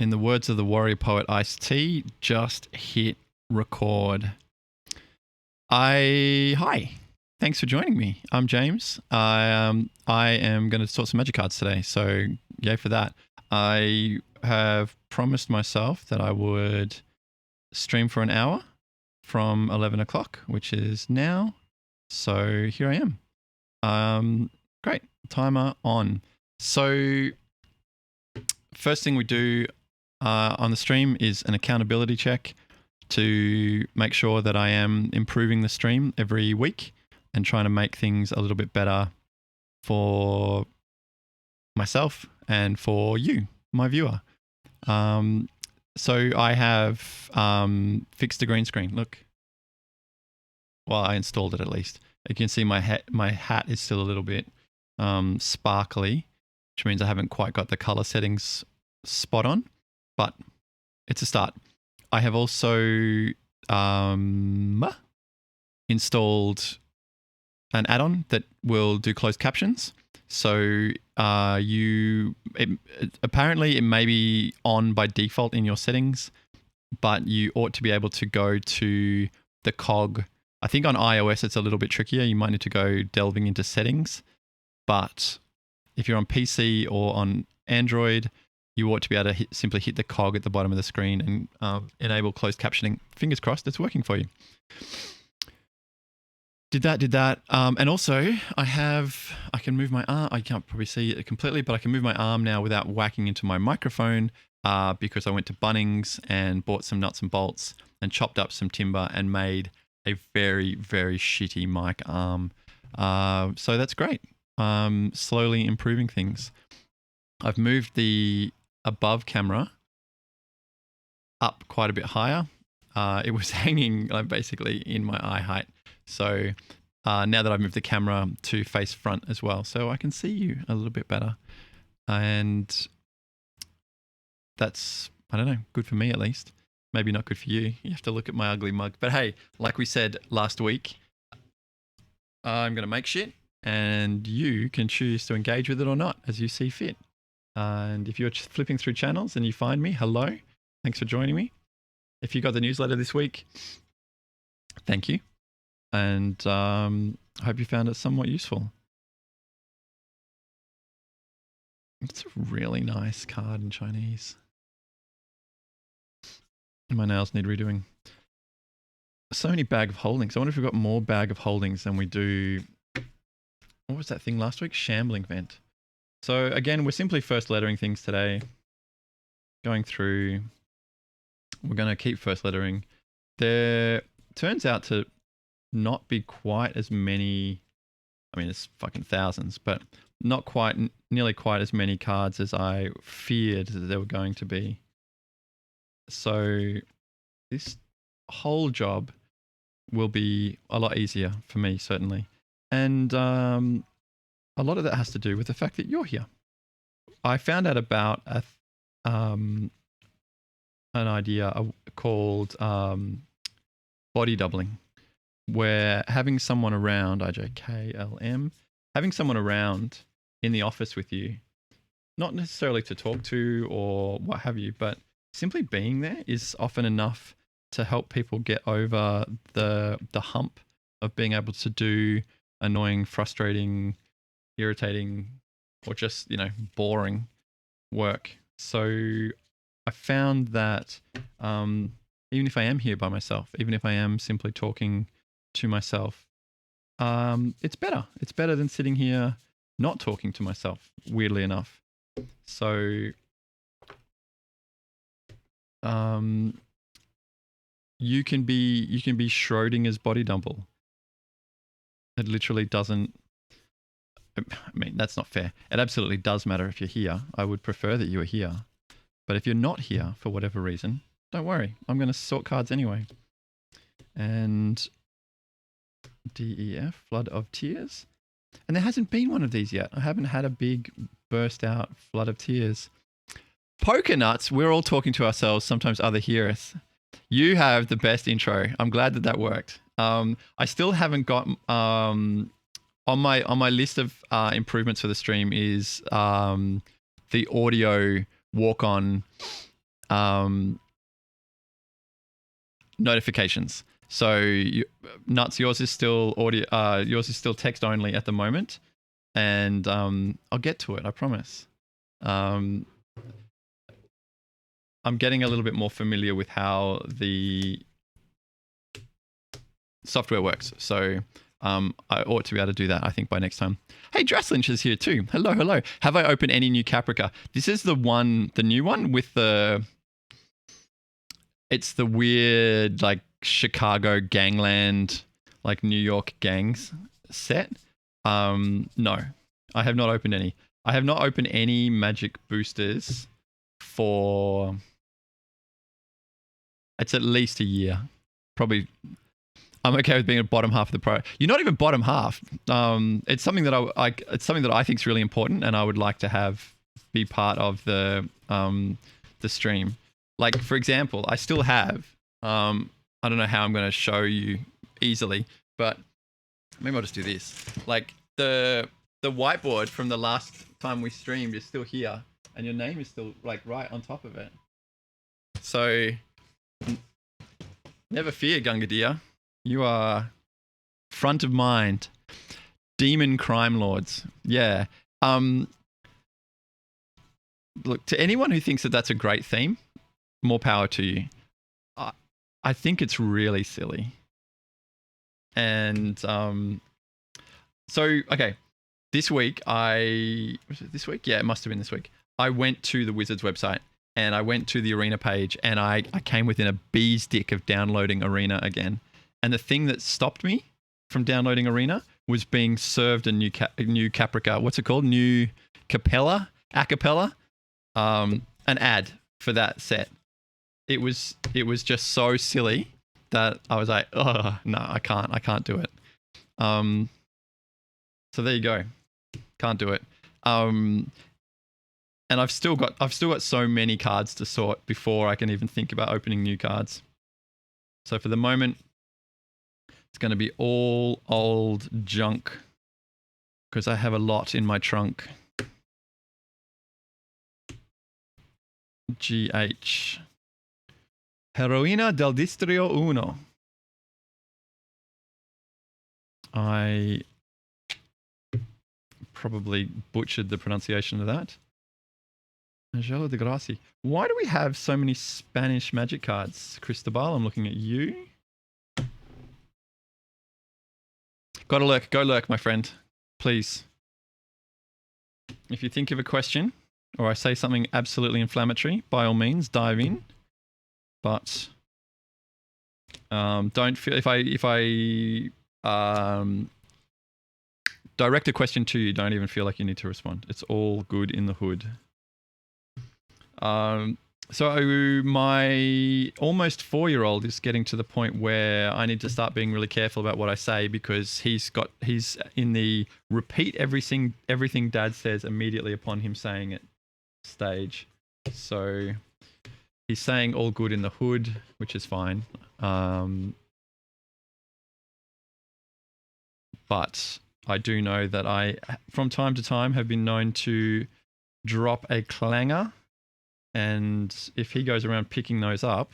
in the words of the warrior poet Ice-T, just hit record. Hi. Thanks for joining me. I'm James. I am going to sort some magic cards today, so yay for that. I have promised myself that I would stream for an hour from 11 o'clock, which is now. So here I am. Great. Timer on. So first thing we do on the stream is an accountability check to make sure that I am improving the stream every week and trying to make things a little bit better for myself and for you, my viewer. So I have fixed the green screen. Look. Well, I installed it at least. You can see my hat is still a little bit sparkly, which means I haven't quite got the color settings spot on, but it's a start. I have also installed an add-on that will do closed captions. So apparently it may be on by default in your settings, but you ought to be able to go to the cog. I think on iOS it's a little bit trickier. You might need to go delving into settings, but if you're on PC or on Android, you ought to be able to simply hit the cog at the bottom of the screen and enable closed captioning. Fingers crossed it's working for you. Did that. And also I can move my arm. I can't probably see it completely, but I can move my arm now without whacking into my microphone because I went to Bunnings and bought some nuts and bolts and chopped up some timber and made a very, very shitty mic arm. So that's great. Slowly improving things. I've moved the above camera up quite a bit higher. It was hanging basically in my eye height. So now that I've moved the camera to face front as well, so I can see you a little bit better. And that's, I don't know, good for me at least. Maybe not good for you. You have to look at my ugly mug. But hey, like we said last week, I'm going to make shit and you can choose to engage with it or not as you see fit. And if you're flipping through channels and you find me, hello, thanks for joining me. If you got the newsletter this week, thank you. And I hope you found it somewhat useful. It's a really nice card in Chinese. My nails need redoing. So many bag of holdings. I wonder if we've got more bag of holdings than we do. What was that thing last week? Shambling vent. So again, we're simply first lettering things today. Going through. We're going to keep first lettering. There turns out to not be quite as many. I mean, it's fucking thousands, but not quite, nearly quite as many cards as I feared that there were going to be. So this whole job will be a lot easier for me, certainly. And a lot of that has to do with the fact that you're here. I found out about an idea called body doubling, where having someone around, IJKLM, having someone around in the office with you, not necessarily to talk to or what have you, but simply being there is often enough to help people get over the hump of being able to do annoying, frustrating, irritating, or just, boring work. So I found that even if I am here by myself, even if I am simply talking to myself, it's better. It's better than sitting here not talking to myself, weirdly enough. So you can be Schrodinger's body double. It literally doesn't. I mean, that's not fair. It absolutely does matter if you're here. I would prefer that you are here. But if you're not here for whatever reason, don't worry. I'm going to sort cards anyway. And DEF, Flood of Tears. And there hasn't been one of these yet. I haven't had a big burst out Flood of Tears. Poker nuts, we're all talking to ourselves. Sometimes other hear us. You have the best intro. I'm glad that worked. I still haven't got on my list of improvements for the stream is the audio walk on notifications. So Nuts, yours is still audio. Yours is still text only at the moment, and I'll get to it. I promise. I'm getting a little bit more familiar with how the software works. So I ought to be able to do that, I think, by next time. Hey, Draslinch is here too. Hello, hello. Have I opened any new Caprica? This is the new one with it's the weird, like, Chicago gangland, like New York gangs set. No, I have not opened any. I have not opened any magic boosters for, it's at least a year. Probably, I'm okay with being a bottom half of the pro. You're not even bottom half. It's something that it's something that I think is really important, and I would like to be part of the stream. Like, for example, I still have, I don't know how I'm going to show you easily, but maybe I'll just do this. Like, the whiteboard from the last time we streamed is still here, and your name is still, like, right on top of it. So never fear, Gunga dear. You are front of mind. Demon crime lords. Yeah. Look, to anyone who thinks that that's a great theme, more power to you. I think it's really silly. And so, okay, this week was it this week? Yeah, it must have been this week. I went to the Wizards website and I went to the Arena page, and I came within a bee's dick of downloading Arena again. And the thing that stopped me from downloading Arena was being served a new Caprica. What's it called? New Capella? Acapella? An ad for that set. It was just so silly that I was like, oh no, I can't do it. So there you go. Can't do it. And I've still got so many cards to sort before I can even think about opening new cards. So for the moment, it's going to be all old junk because I have a lot in my trunk. GH. Heroina del Distrio Uno. I probably butchered the pronunciation of that. Angelo de Grassi. Why do we have so many Spanish magic cards? Cristobal, I'm looking at you. Gotta lurk. Go lurk, my friend. Please. If you think of a question or I say something absolutely inflammatory, by all means, dive in. But don't feel if I direct a question to you, don't even feel like you need to respond. It's all good in the hood. So my almost 4-year-old is getting to the point where I need to start being really careful about what I say because he's in the repeat everything Dad says immediately upon him saying it stage. So he's saying all good in the hood, which is fine. But I do know that I, from time to time, have been known to drop a clanger. And if he goes around picking those up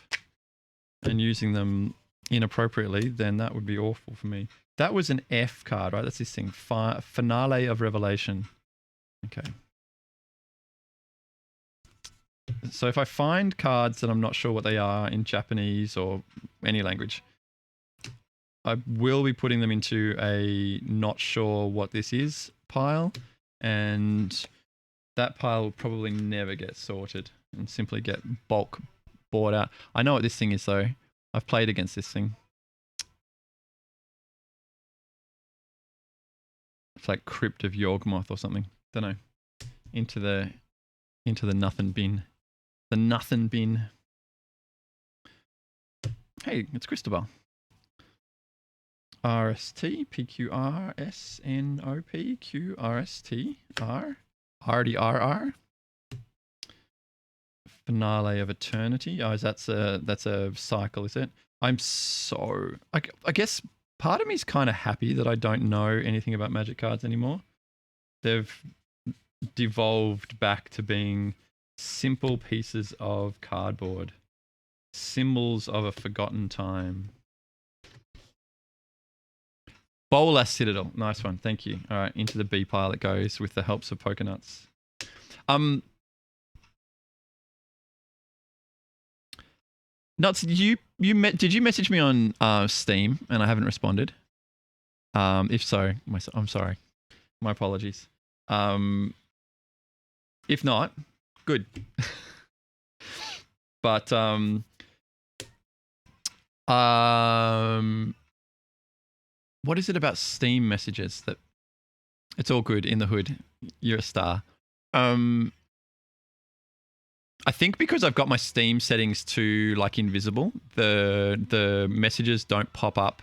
and using them inappropriately, then that would be awful for me. That was an F card, right? That's this thing. Finale of Revelation. Okay. So if I find cards that I'm not sure what they are in Japanese or any language, I will be putting them into a not sure what this is pile. And that pile will probably never get sorted and simply get bulk bought out. I know what this thing is though. I've played against this thing. It's like Crypt of Yawgmoth or something. Don't know. Into the nothing bin. The nothing bin. Hey, it's Cristobal. RST PQRSNOP QRST R RDRR. Finale of Eternity. Oh, that's a cycle, is it? I guess part of me is kind of happy that I don't know anything about magic cards anymore. They've devolved back to being Simple pieces of cardboard. Symbols of a forgotten time. Bolas Citadel. Nice one. Thank you. All right. Into the B pile it goes with the helps of poker nuts. Nuts, did you message me on Steam and I haven't responded? If so, I'm sorry. My apologies. If not, good. But what is it about Steam messages that it's all good in the hood? You're a star. I think because I've got my Steam settings to like invisible, the messages don't pop up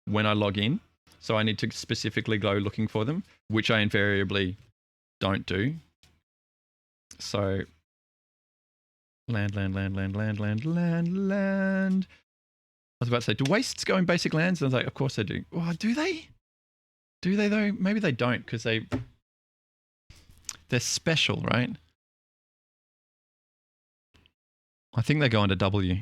when I log in. So I need to specifically go looking for them, which I invariably don't do. So land. I was about to say, do wastes go in basic lands? And I was like, of course they do. Oh, do they? Do they though? Maybe they don't because they're special, right? I think they go under W.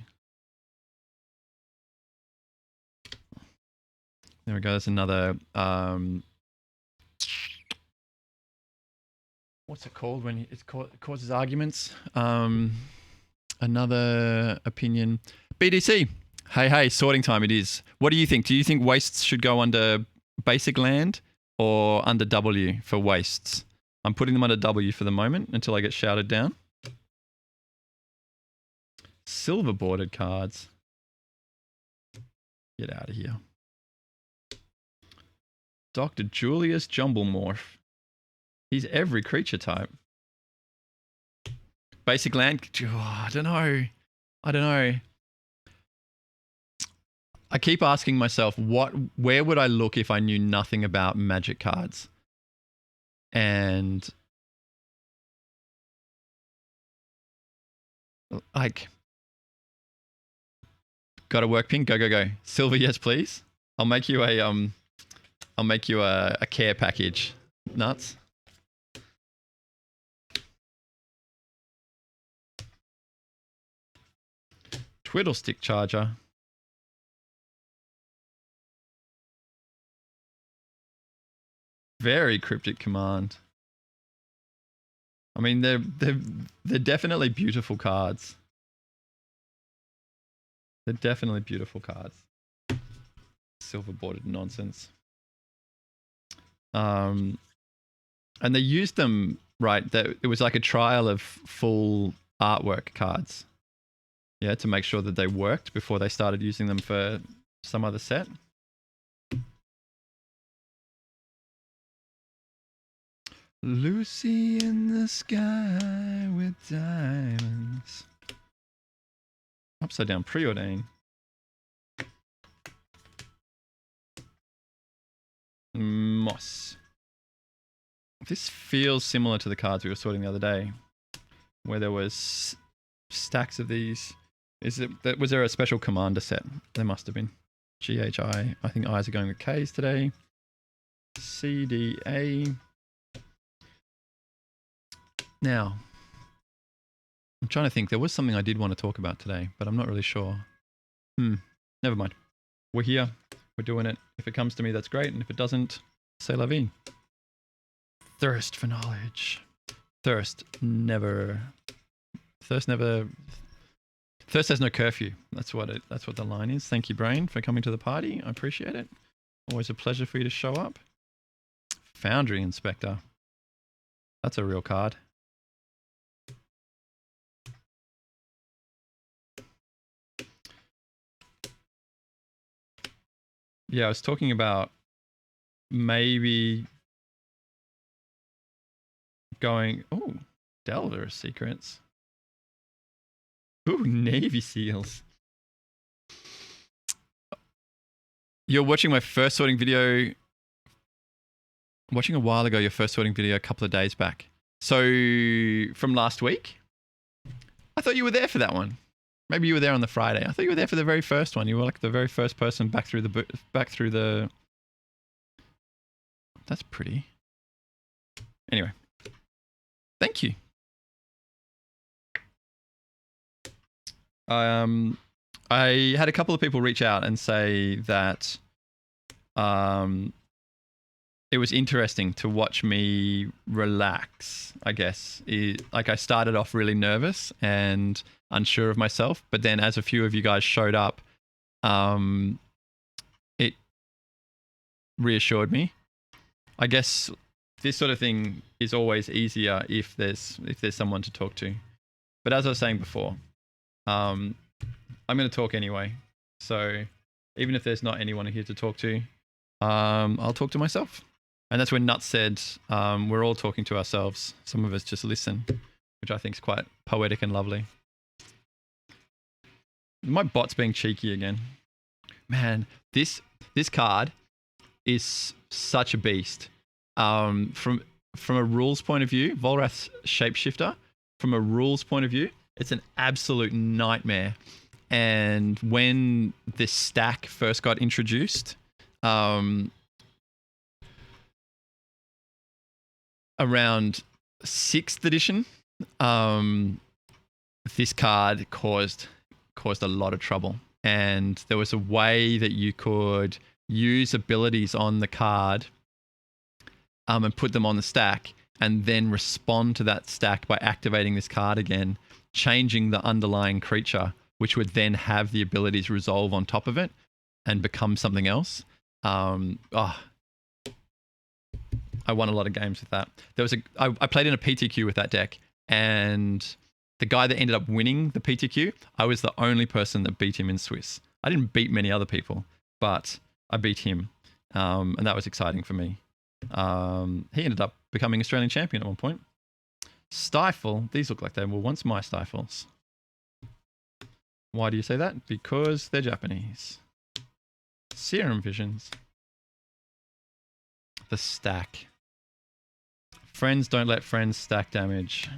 There we go. That's another. What's it called when it causes arguments? Another opinion. BDC. Hey, sorting time it is. What do you think? Do you think wastes should go under basic land or under W for wastes? I'm putting them under W for the moment until I get shouted down. Silver bordered cards. Get out of here. Dr. Julius Jumblemorph. He's every creature type. Basic land? Oh, I don't know. I keep asking myself, where would I look if I knew nothing about Magic cards? And like, got a work pin? Go. Silver, yes, please. I'll make you a care package. Nuts. Twiddlestick charger. Very cryptic command. I mean, they're definitely beautiful cards. They're definitely beautiful cards. Silver bordered nonsense. And they used them right. That it was like a trial of full artwork cards. Yeah, to make sure that they worked before they started using them for some other set. Lucy in the sky with diamonds. Upside down preordain. Moss. This feels similar to the cards we were sorting the other day, where there was stacks of these. Was there a special commander set? There must have been. GHI. I think I's are going with K's today. CDA. Now, I'm trying to think. There was something I did want to talk about today, but I'm not really sure. Never mind. We're here. We're doing it. If it comes to me, that's great. And if it doesn't, c'est la vie. Thirst for knowledge. Thirst never. Thirst has no curfew. That's what the line is. Thank you, Brain, for coming to the party. I appreciate it. Always a pleasure for you to show up. Foundry Inspector. That's a real card. Yeah, I was talking about maybe going. Oh, Delver Secrets. Ooh, Navy SEALs. You're watching my first sorting video. Watching a while ago, your first sorting video a couple of days back. So from last week? I thought you were there for that one. Maybe you were there on the Friday. I thought you were there for the very first one. You were like the very first person back through the. That's pretty. Anyway. Thank you. I had a couple of people reach out and say that it was interesting to watch me relax, I guess. Like I started off really nervous and unsure of myself, but then as a few of you guys showed up, it reassured me. I guess this sort of thing is always easier if there's someone to talk to. But as I was saying before, I'm going to talk anyway. So even if there's not anyone here to talk to, I'll talk to myself. And that's when Nuts said, we're all talking to ourselves. Some of us just listen, which I think is quite poetic and lovely. My bot's being cheeky again. Man, this card is such a beast. From a rules point of view, Volrath's Shapeshifter, from a rules point of view, it's an absolute nightmare. And when this stack first got introduced, around 6th edition, this card caused a lot of trouble. And there was a way that you could use abilities on the card and put them on the stack and then respond to that stack by activating this card again, changing the underlying creature, which would then have the abilities resolve on top of it and become something else. I won a lot of games with that. I played in a PTQ with that deck, and the guy that ended up winning the PTQ, I was the only person that beat him in Swiss. I didn't beat many other people, but I beat him, and that was exciting for me. He ended up becoming Australian champion at one point. Stifle, these look like they were once my Stifles. Why do you say that? Because they're Japanese. Serum Visions. The stack. Friends don't let friends stack damage.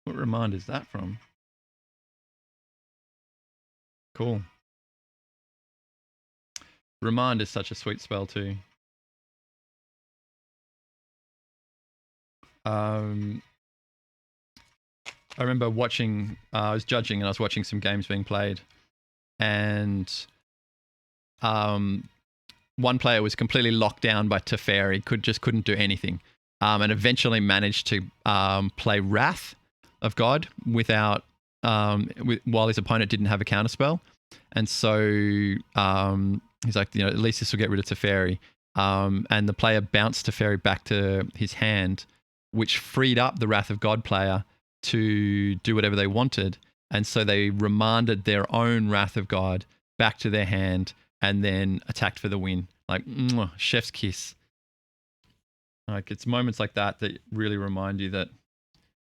What remind is that from? Cool. Remind is such a sweet spell too. I remember watching, I was judging and I was watching some games being played, and one player was completely locked down by Teferi, couldn't do anything, and eventually managed to play Wrath of God without while his opponent didn't have a counterspell, and so he's like, at least this will get rid of Teferi, and the player bounced Teferi back to his hand, which freed up the Wrath of God player to do whatever they wanted, and so they remanded their own Wrath of God back to their hand and then attacked for the win. Like, chef's kiss. Like, it's moments like that that really remind you that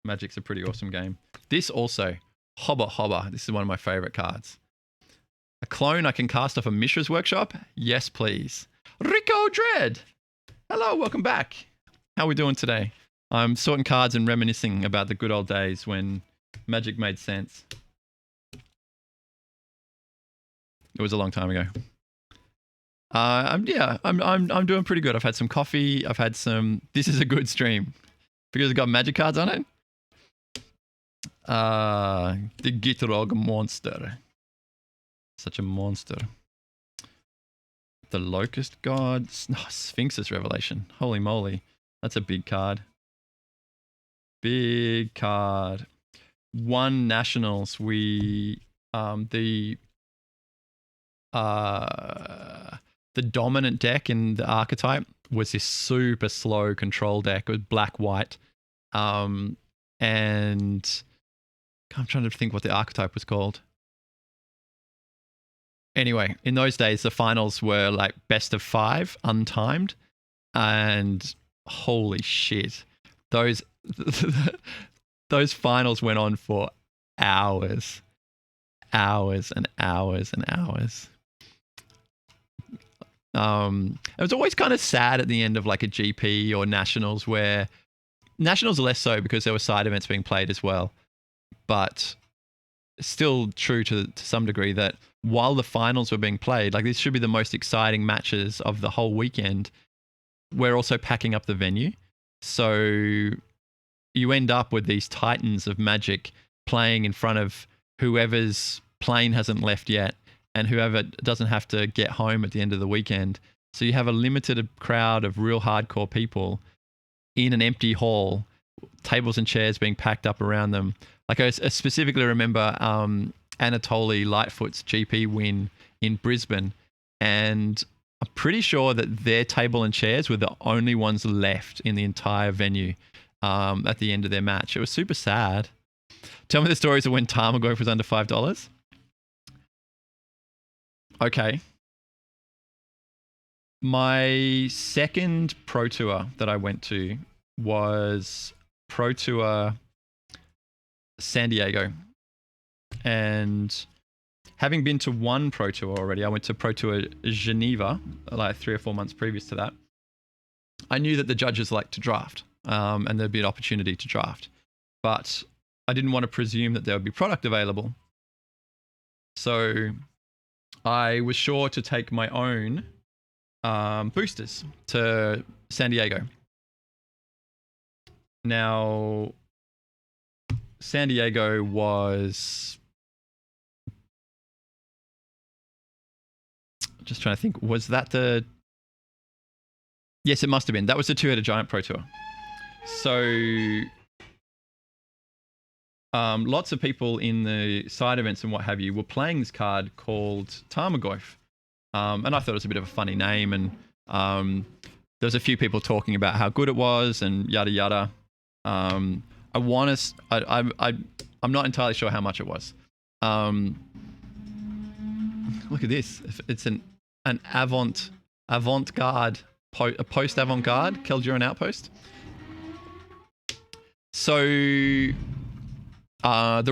Magic's a pretty awesome game. This also, Hobba Hobba. This is one of my favorite cards. A clone I can cast off a Mishra's Workshop? Yes, please. Rico Dread! Hello, welcome back. How are we doing today? I'm sorting cards and reminiscing about the good old days when Magic made sense. It was a long time ago. I'm doing pretty good. I've had some coffee. I've had some. This is a good stream because it's got Magic cards on it. The Gitrog monster, such a monster. The Locust God, Sphinx's Revelation. Holy moly, that's a big card. Big card. One Nationals. The dominant deck in the archetype was this super slow control deck with black-white. And I'm trying to think what the archetype was called. Anyway, in those days, the finals were like best of 5, untimed. And holy shit, those finals went on for hours. Hours and hours and hours. It was always kind of sad at the end of like a GP or Nationals, where Nationals less so because there were side events being played as well, but still true to some degree that while the finals were being played, like this should be the most exciting matches of the whole weekend, we're also packing up the venue. So you end up with these titans of Magic playing in front of whoever's plane hasn't left yet and whoever doesn't have to get home at the end of the weekend. So you have a limited crowd of real hardcore people in an empty hall, tables and chairs being packed up around them. Like I specifically remember Anatoly Lightfoot's GP win in Brisbane, and I'm pretty sure that their table and chairs were the only ones left in the entire venue at the end of their match. It was super sad. Tell me the stories of when Tarmogoyf was under $5. Okay. My second Pro Tour that I went to was Pro Tour San Diego. And having been to one Pro Tour already, I went to Pro Tour Geneva like 3 or 4 months previous to that. I knew that the judges like to draft and there'd be an opportunity to draft. But I didn't want to presume that there would be product available. So I was sure to take my own boosters to San Diego. Now, San Diego was... Just trying to think, was that the... Yes, it must have been. That was the Two-Headed Giant Pro Tour. So lots of people in the side events and what have you were playing this card called Tarmogoyf. And I thought it was a bit of a funny name, and there was a few people talking about how good it was and yada yada. I'm not entirely sure how much it was. Look at this. It's an avant-garde, a post-avant-garde Kelduran outpost. So the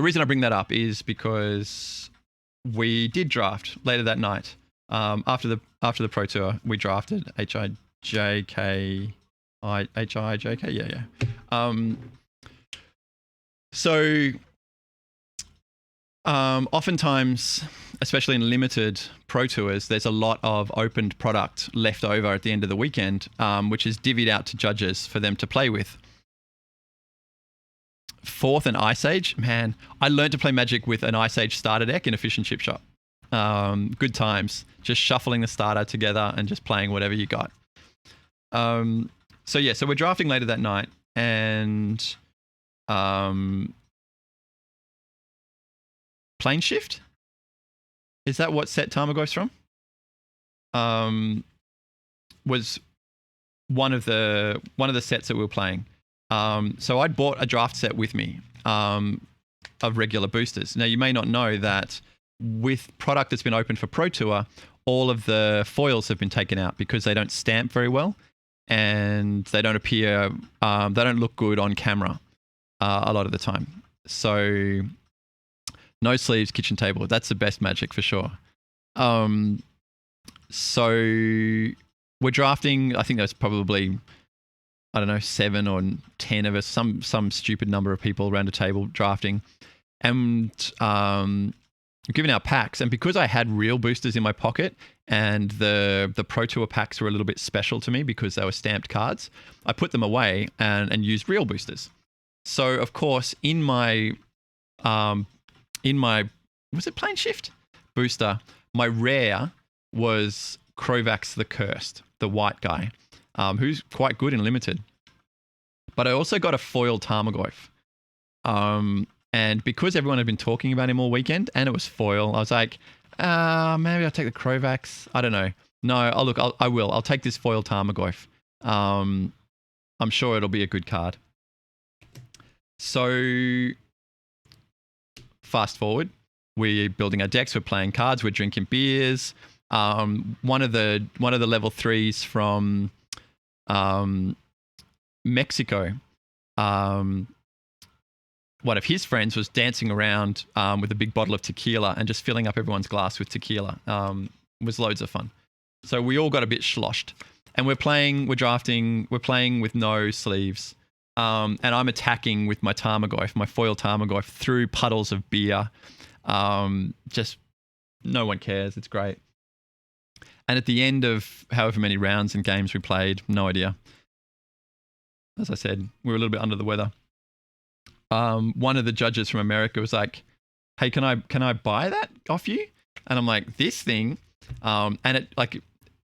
reason I bring that up is because we did draft later that night. After the Pro Tour, we drafted HIJK. Yeah. Oftentimes, especially in limited Pro Tours, there's a lot of opened product left over at the end of the weekend, which is divvied out to judges for them to play with. Fourth and Ice Age, man, I learned to play Magic with an Ice Age starter deck in a fish and chip shop. Good times, just shuffling the starter together and just playing whatever you got. So we're drafting later that night, and Plane Shift? Is that what set Tarmogoyf's from? Was one of the sets that we were playing. So I'd bought a draft set with me of regular boosters. Now, you may not know that with product that's been opened for Pro Tour, all of the foils have been taken out because they don't stamp very well and they don't appear, they don't look good on camera a lot of the time. So no sleeves, kitchen table. That's the best Magic for sure. So we're drafting, I think there's probably, I don't know, 7 or 10 of us, some stupid number of people around a table drafting, and giving out packs. And because I had real boosters in my pocket and the Pro Tour packs were a little bit special to me because they were stamped cards, I put them away and used real boosters. So of course, in my was it Plane Shift booster, my rare was Krovax the Cursed, the white guy, who's quite good in limited. But I also got a foil Tarmogoyf. And because everyone had been talking about him all weekend and it was foil, I was like, maybe I'll take the Krovax. I don't know. No, I will. I'll take this foil Tarmogoyf. I'm sure it'll be a good card. So fast forward, we're building our decks, we're playing cards, we're drinking beers. One of the level 3s from Mexico, one of his friends was dancing around with a big bottle of tequila and just filling up everyone's glass with tequila. It was loads of fun. So we all got a bit sloshed, and we're drafting, we're playing with no sleeves. And I'm attacking with my Tarmogoyf, my foil Tarmogoyf, through puddles of beer. Just no one cares. It's great. And at the end of however many rounds and games we played, no idea. As I said, we were a little bit under the weather. one of the judges from America was like, "Hey, can I buy that off you?" And I'm like, "This thing," and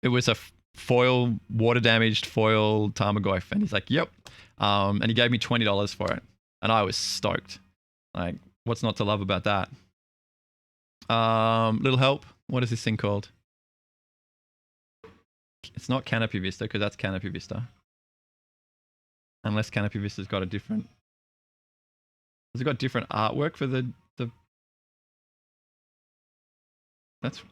it was a foil, water damaged foil Tamagotchi, and he's like, "Yep," and he gave me $20 for it, and I was stoked. Like, what's not to love about that? Little help. What is this thing called? It's not Canopy Vista because that's Canopy Vista. Unless Canopy Vista's got a different. Has it got different artwork for the? That's.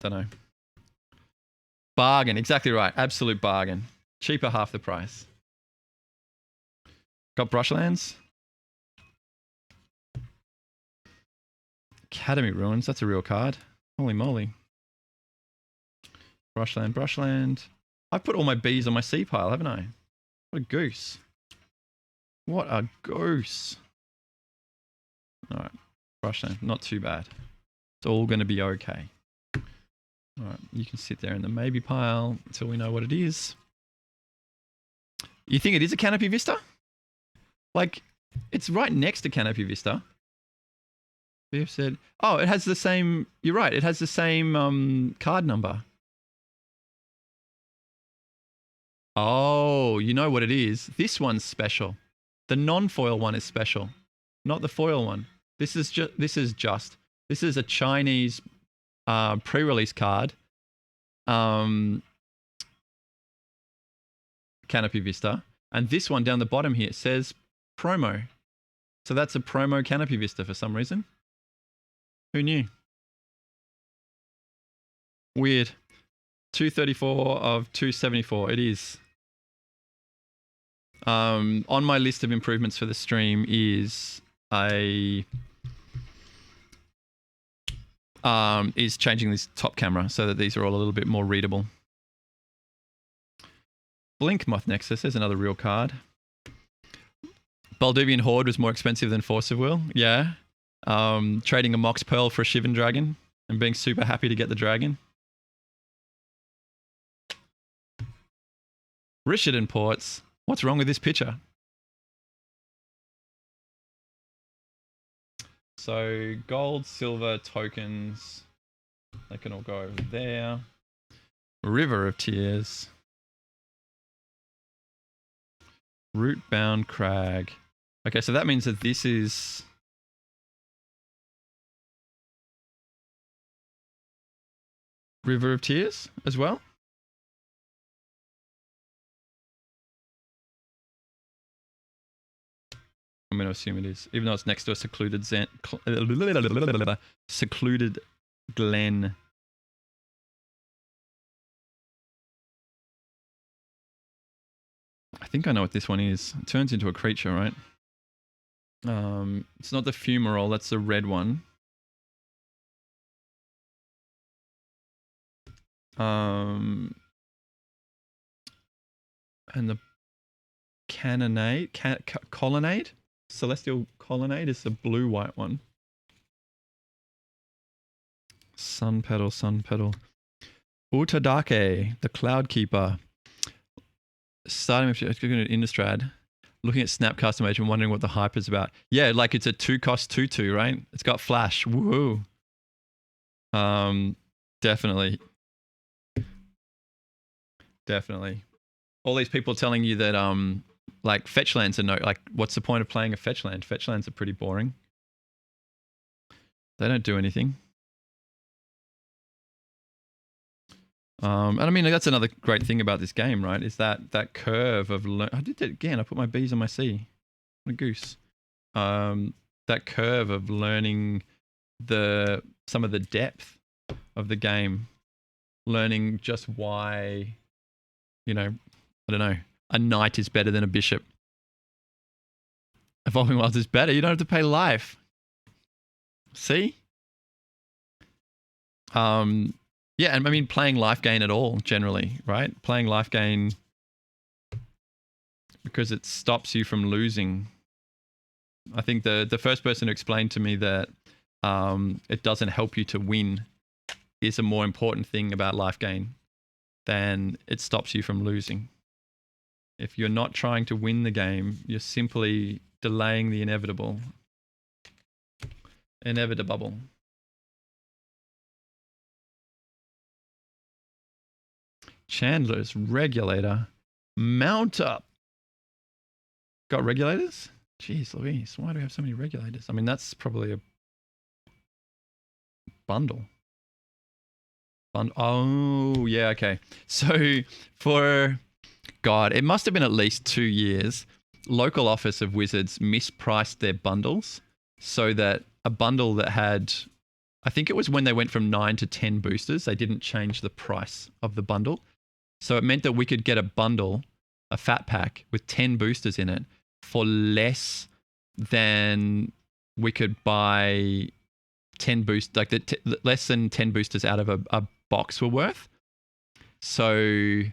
Don't know. Bargain, exactly right. Absolute bargain. Cheaper, half the price. Got Brushlands. Academy Ruins. That's a real card. Holy moly. Brushland. I've put all my Bs on my C pile, haven't I? What a goose. What a goose. Alright. Brushland. Not too bad. It's all going to be okay. Alright. You can sit there in the maybe pile until we know what it is. You think it is a Canopy Vista? Like, it's right next to Canopy Vista. We've said, oh, it has the same, you're right, it has the same card number. Oh, you know what it is? This one's special. The non-foil one is special, not the foil one. This is a Chinese pre-release card. Canopy Vista. And this one down the bottom here says promo. So that's a promo Canopy Vista for some reason. Who knew? Weird. 234 of 274. It is. On my list of improvements for the stream is is changing this top camera so that these are all a little bit more readable. Blink Moth Nexus. There's another real card. Balduvian Horde was more expensive than Force of Will. Yeah. Trading a Mox Pearl for a Shivan Dragon and being super happy to get the dragon. Richard Ports. What's wrong with this picture? So gold, silver, tokens. They can all go over there. River of Tears. Rootbound Crag. Okay, so that means that this is... River of Tears as well? I'm going to assume it is, even though it's next to a secluded secluded glen. I think I know what this one is. It turns into a creature, right? It's not the fumarole, that's the red one. And the colonnade, celestial colonnade is the blue-white one. Sun petal. Utadake, the Cloud Keeper. Starting with Innistrad, looking at Snap Customage and wondering what the hype is about. Yeah, like it's a 2-cost 2/2, right? It's got flash. Woohoo. Definitely. All these people telling you that like fetch lands are what's the point of playing a fetch land? Fetch lands are pretty boring. They don't do anything. And I mean, that's another great thing about this game, right? Is that curve of... I did it again. I put my Bs on my C. What a goose. That curve of learning some of the depth of the game. Learning just why, I don't know, a knight is better than a bishop. Evolving Wilds is better. You don't have to pay life. See? Yeah, and I mean playing life gain at all, generally, right? Playing life gain because it stops you from losing. I think the first person who explained to me that it doesn't help you to win is a more important thing about life gain than it stops you from losing. If you're not trying to win the game, you're simply delaying the inevitable. Inevitable. Chandler's regulator. Mount up. Got regulators? Jeez Louise, why do we have so many regulators? I mean, that's probably a bundle. Oh, yeah, okay. So for, God, it must have been at least 2 years. Local office of Wizards mispriced their bundles so that a bundle that had, I think it was when they went from 9 to 10 boosters, they didn't change the price of the bundle. So it meant that we could get a bundle, a fat pack with 10 boosters in it for less than we could buy 10 boost, like less than 10 boosters out of a box were worth. So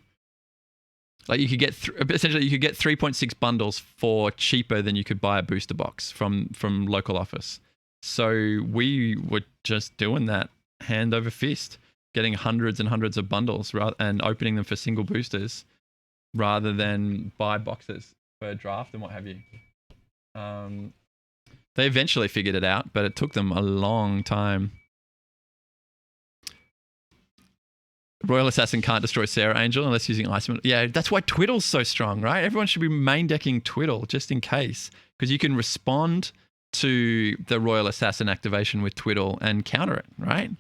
like you could get essentially you could get 3.6 bundles for cheaper than you could buy a booster box from local office. So we were just doing that hand over fist, getting hundreds and hundreds of bundles and opening them for single boosters rather than buy boxes for a draft and what have you. They eventually figured it out, but it took them a long time. Royal Assassin can't destroy Sarah Angel unless using Iceman. Yeah, that's why Twiddle's so strong, right? Everyone should be main decking Twiddle just in case, because you can respond to the Royal Assassin activation with Twiddle and counter it, right?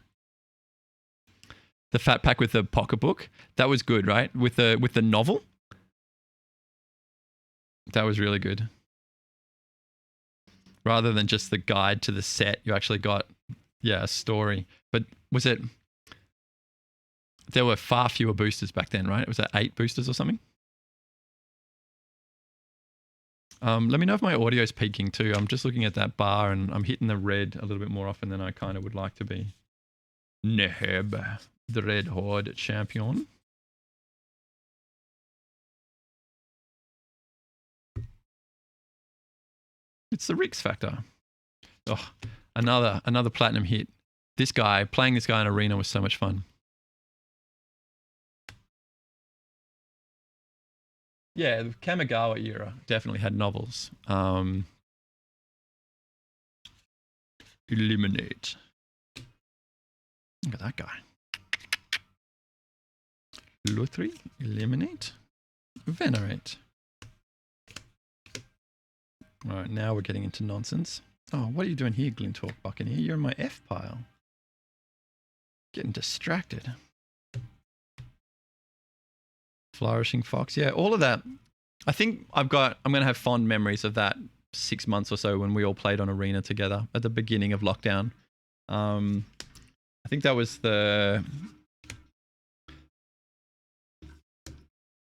The fat pack with the pocketbook, that was good, right? With the novel, that was really good. Rather than just the guide to the set, you actually got, a story. But was it? There were far fewer boosters back then, right? Was that 8 boosters or something? Let me know if my audio's peaking too. I'm just looking at that bar and I'm hitting the red a little bit more often than I kind of would like to be. Neheb, the Red Horde champion. It's the Rix factor. Oh, another platinum hit. Playing this guy in Arena was so much fun. Yeah, the Kamigawa era definitely had novels. Eliminate. Look at that guy. Luthri, eliminate, venerate. All right, now we're getting into nonsense. Oh, what are you doing here, Glintalk Buccaneer? You're in my F pile. Getting distracted. Flourishing Fox. Yeah, all of that. I think I'm going to have fond memories of that 6 months or so when we all played on Arena together at the beginning of lockdown. I think that was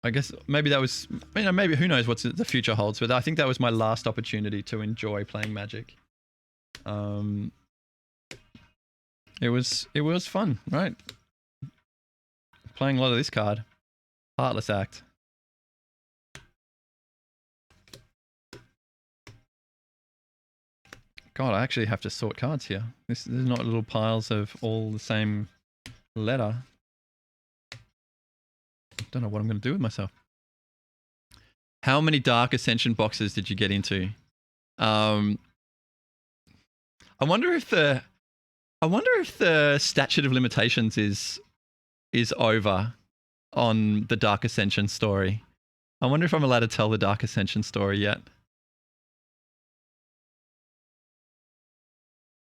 I guess maybe that was, maybe who knows what the future holds, but I think that was my last opportunity to enjoy playing Magic. It was fun, right? Playing a lot of this card. Heartless Act. God, I actually have to sort cards here. There's not little piles of all the same letter. Don't know what I'm going to do with myself. How many Dark Ascension boxes did you get into? I wonder if the statute of limitations is over on the Dark Ascension story. I wonder if I'm allowed to tell the Dark Ascension story yet.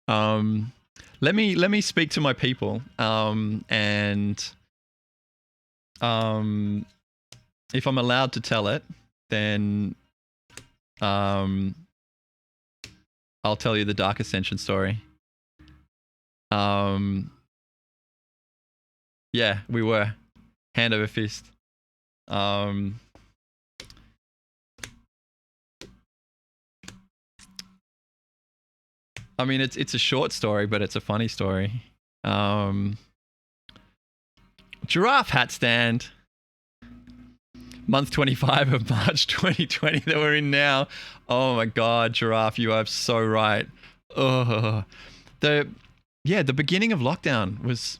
Let me speak to my people. And if I'm allowed to tell it, then I'll tell you the Dark Ascension story. Yeah, we were hand over fist. I mean, it's a short story, but it's a funny story. Giraffe hat stand. Month 25 of March 2020 that we're in now. Oh my God, Giraffe, you are so right. Oh, the beginning of lockdown was,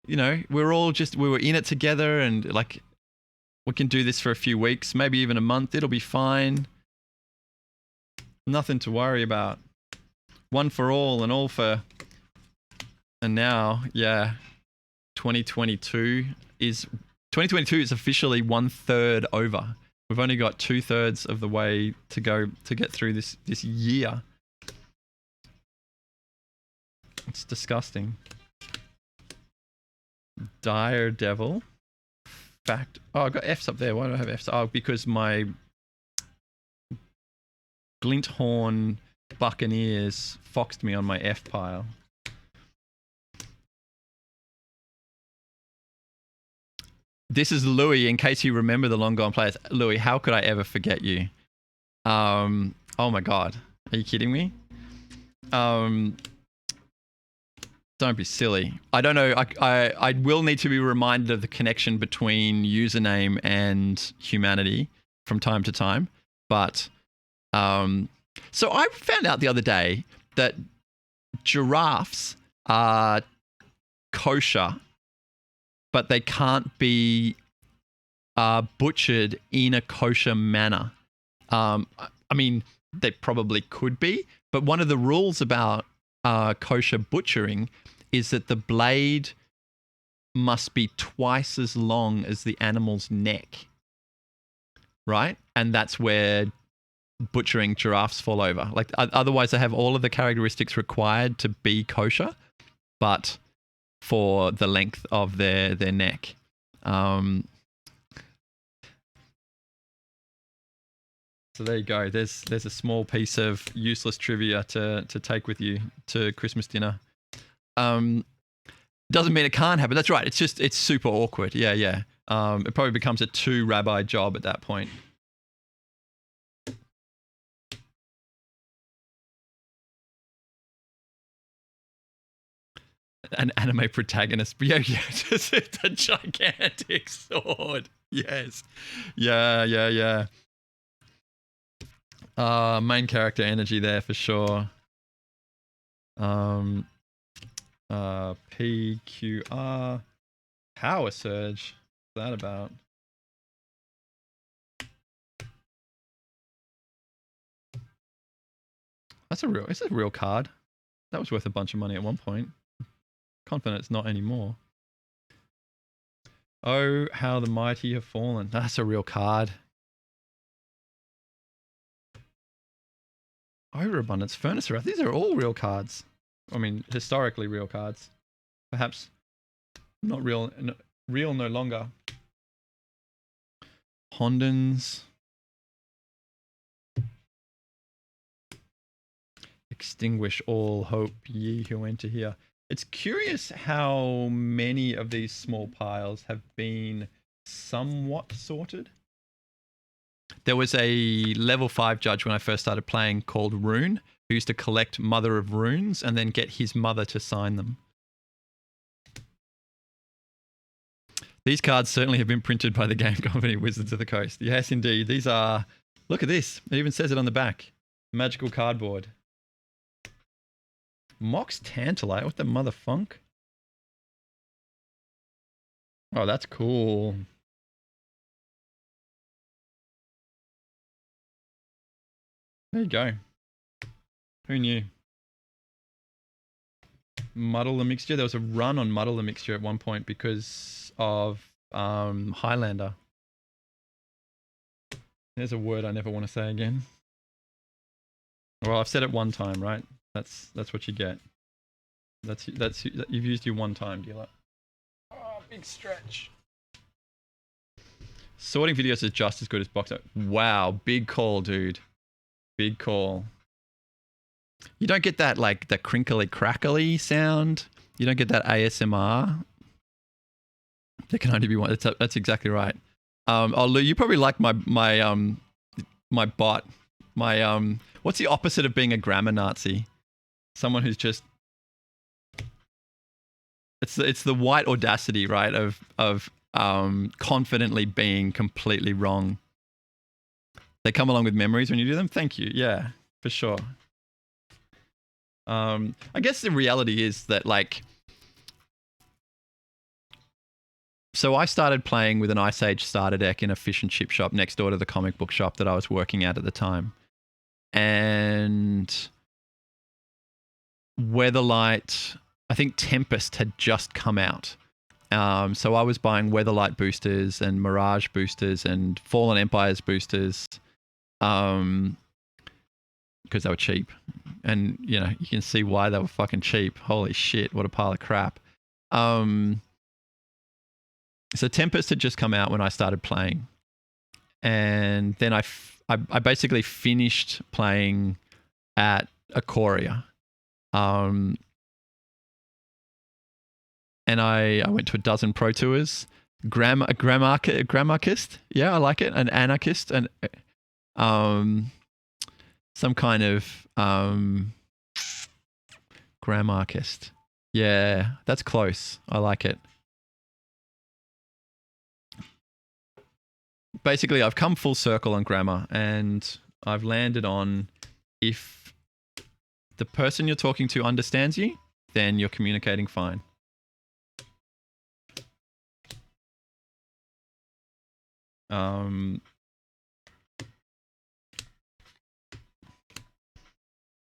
we were in it together, and like We can do this for a few weeks, maybe even a month. It'll be fine. Nothing to worry about. One for all and all for... And now, yeah, 2022 is officially 1/3 over. We've only got 2/3 of the way to go to get through this year. It's disgusting. Dire Devil. Fact. Oh, I got F's up there. Why do I have F's? Oh, because my Glinthorn Buccaneers foxed me on my F pile. This is Louis, in case you remember the long gone players. Louis, how could I ever forget you? Oh my god. Are you kidding me? Don't be silly. I don't know. I will need to be reminded of the connection between username and humanity from time to time. But so I found out the other day that giraffes are kosher, but they can't be butchered in a kosher manner. I mean, they probably could be, but one of the rules about kosher butchering is that the blade must be twice as long as the animal's neck, right? And that's where butchering giraffes fall over. Like otherwise, they have all of the characteristics required to be kosher, but for the length of their neck. So there you go. There's a small piece of useless trivia to take with you to Christmas dinner. Doesn't mean it can't happen. That's right. It's super awkward. Yeah. It probably becomes a 2-rabbi job at that point. An anime protagonist. Yeah, just a gigantic sword. Yes. Yeah. Main character energy there for sure. PQR power surge. What's that about? It's a real card. That was worth a bunch of money at one point. Confident it's not anymore. Oh, how the mighty have fallen. That's a real card. Overabundance, Furnace Wrath. These are all real cards. I mean, historically real cards. Perhaps not real. Real no longer. Hondens. Extinguish all hope, ye who enter here. It's curious how many of these small piles have been somewhat sorted. There was a level 5 judge when I first started playing called Rune, who used to collect Mother of Runes and then get his mother to sign them. These cards certainly have been printed by the game company Wizards of the Coast. Yes, indeed. These are... Look at this. It even says it on the back. Magical cardboard. Mox Tantalite? What the motherfunk? Oh, that's cool. There you go. Who knew? Muddle the Mixture. There was a run on Muddle the Mixture at one point because of Highlander. There's a word I never want to say again. Well, I've said it one time, right? That's what you get. That's you've used you one time, dealer. Oh, big stretch. Sorting videos is just as good as box art. Wow, big call, dude. Big call. You don't get that like the crinkly crackly sound. You don't get that ASMR. There can only be one. That's exactly right. Oh, Lou, you probably like my bot. My what's the opposite of being a grammar Nazi? Someone who's just it's the white audacity, right? Of confidently being completely wrong. They come along with memories when you do them. Thank you. Yeah, for sure. I guess the reality is that like So I started playing with an Ice Age starter deck in a fish and chip shop next door to the comic book shop that I was working at the time. And Weatherlight, I think Tempest had just come out. So I was buying Weatherlight boosters and Mirage boosters and Fallen Empires boosters because they were cheap. And, you know, you can see why they were fucking cheap. Holy shit, what a pile of crap. So Tempest had just come out when I started playing. And then I basically finished playing at Ikoria. And I went to a dozen Pro Tours. Grammarchist. Yeah, I like it. An anarchist. And some kind of grammarchist. Yeah, that's close. I like it. Basically, I've come full circle on grammar, and I've landed on if the person you're talking to understands you, then you're communicating fine.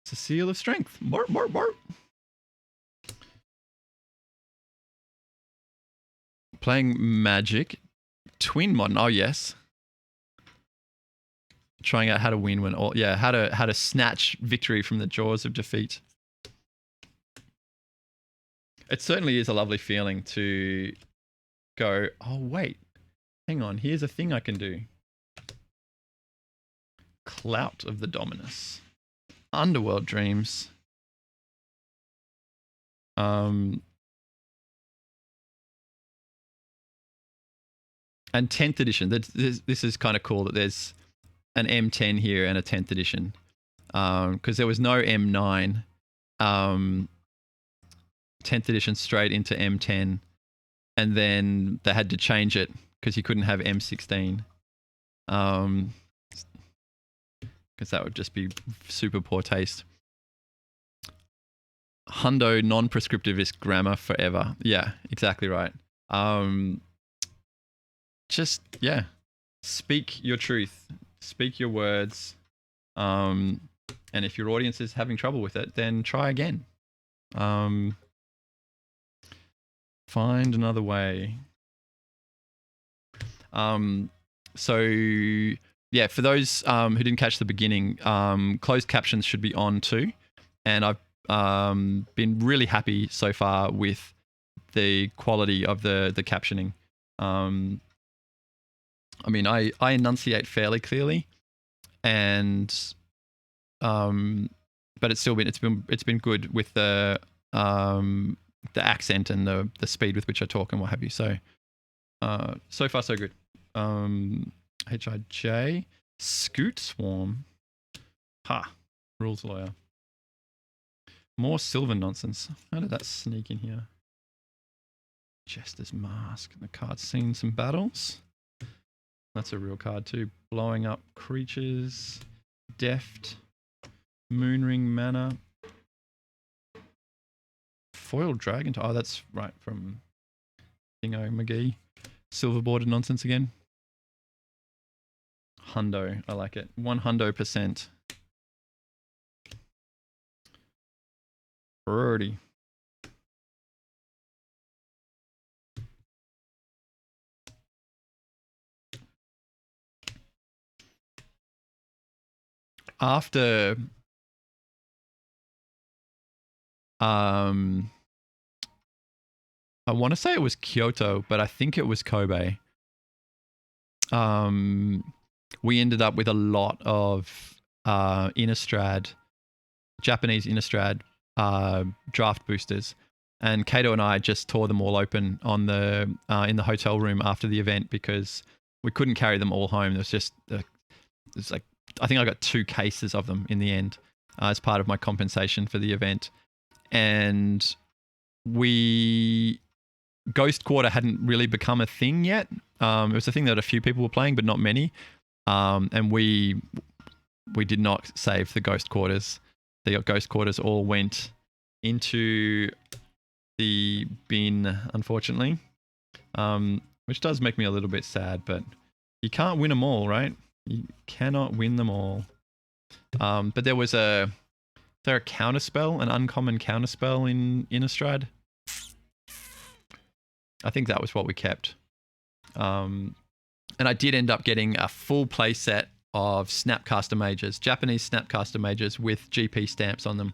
It's a seal of strength. Bark, bark, bark. Playing Magic. Twin Modern. Oh, yes. Trying out how to win when all, yeah, how to snatch victory from the jaws of defeat. It certainly is a lovely feeling to go, oh, wait, hang on, here's a thing I can do. Clout of the Dominus. Underworld Dreams. And 10th edition. This is kind of cool that there's an M10 here and a 10th edition. Because there was no M9. 10th edition straight into M10. And then they had to change it because you couldn't have M16. Because that would just be super poor taste. Hundo non-prescriptivist grammar forever. Yeah, exactly right. Just, yeah, speak your truth. Speak your words. And if your audience is having trouble with it, then try again. Find another way. So, yeah, for those who didn't catch the beginning, closed captions should be on too. And I've been really happy so far with the quality of the captioning. I mean, I enunciate fairly clearly, and but it's been good with the accent and the speed with which I talk and what have you. So so far so good. HIJ Scoot Swarm. Ha, rules lawyer. More silver nonsense. How did that sneak in here? Jester's Mask. The card's seen some battles. That's a real card too. Blowing up creatures. Deft. Moonring Mana. Foiled Dragon. Oh, that's right from Thingo McGee. Silver bordered nonsense again. Hundo. I like it. 100%. Pretty. After I want to say it was Kyoto, but I think it was Kobe. We ended up with a lot of Innistrad, Japanese Innistrad draft boosters, and Kato and I just tore them all open on the in the hotel room after the event because we couldn't carry them all home. There was just it's like I think I got 2 cases of them in the end as part of my compensation for the event, and Ghost Quarter hadn't really become a thing yet. It was a thing that a few people were playing, but not many. And we did not save the Ghost Quarters. The Ghost Quarters all went into the bin, unfortunately. which does make me a little bit sad, but you can't win them all, right? You cannot win them all. But there was a counterspell, an uncommon counterspell in Innistrad. I think that was what we kept. And I did end up getting a full play set of Snapcaster Mages, Japanese Snapcaster Mages with GP stamps on them.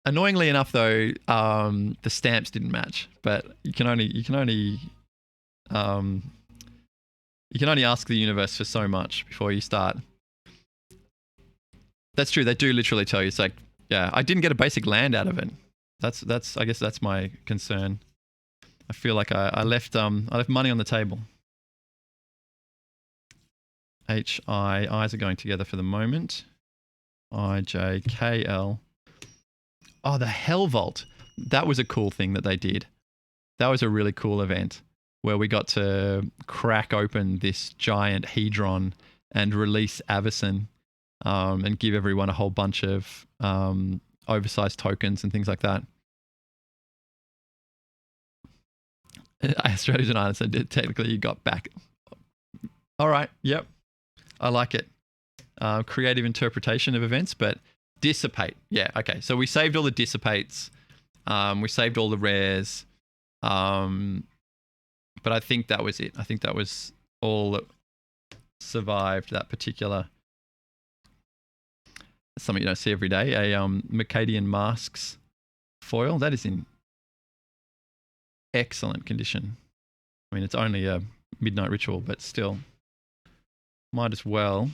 Annoyingly enough, though, the stamps didn't match. But you can only ask the universe for so much before you start. That's true. They do literally tell you. It's like, yeah, I didn't get a basic land out of it. That's. I guess that's my concern. I feel like I left money on the table. I's are going together for the moment. IJKL. Oh, the Hell Vault. That was a cool thing that they did. That was a really cool event where we got to crack open this giant Hedron and release Avacyn, and give everyone a whole bunch of oversized tokens and things like that. Australian Island said technically you got back. All right. Yep. I like it. Creative interpretation of events, but dissipate. Yeah. Okay. So we saved all the dissipates. We saved all the rares. But I think that was it. I think that was all that survived that particular. Something you don't see every day. A Mercadian Masks foil. That is in excellent condition. I mean, it's only a midnight ritual, but still, might as well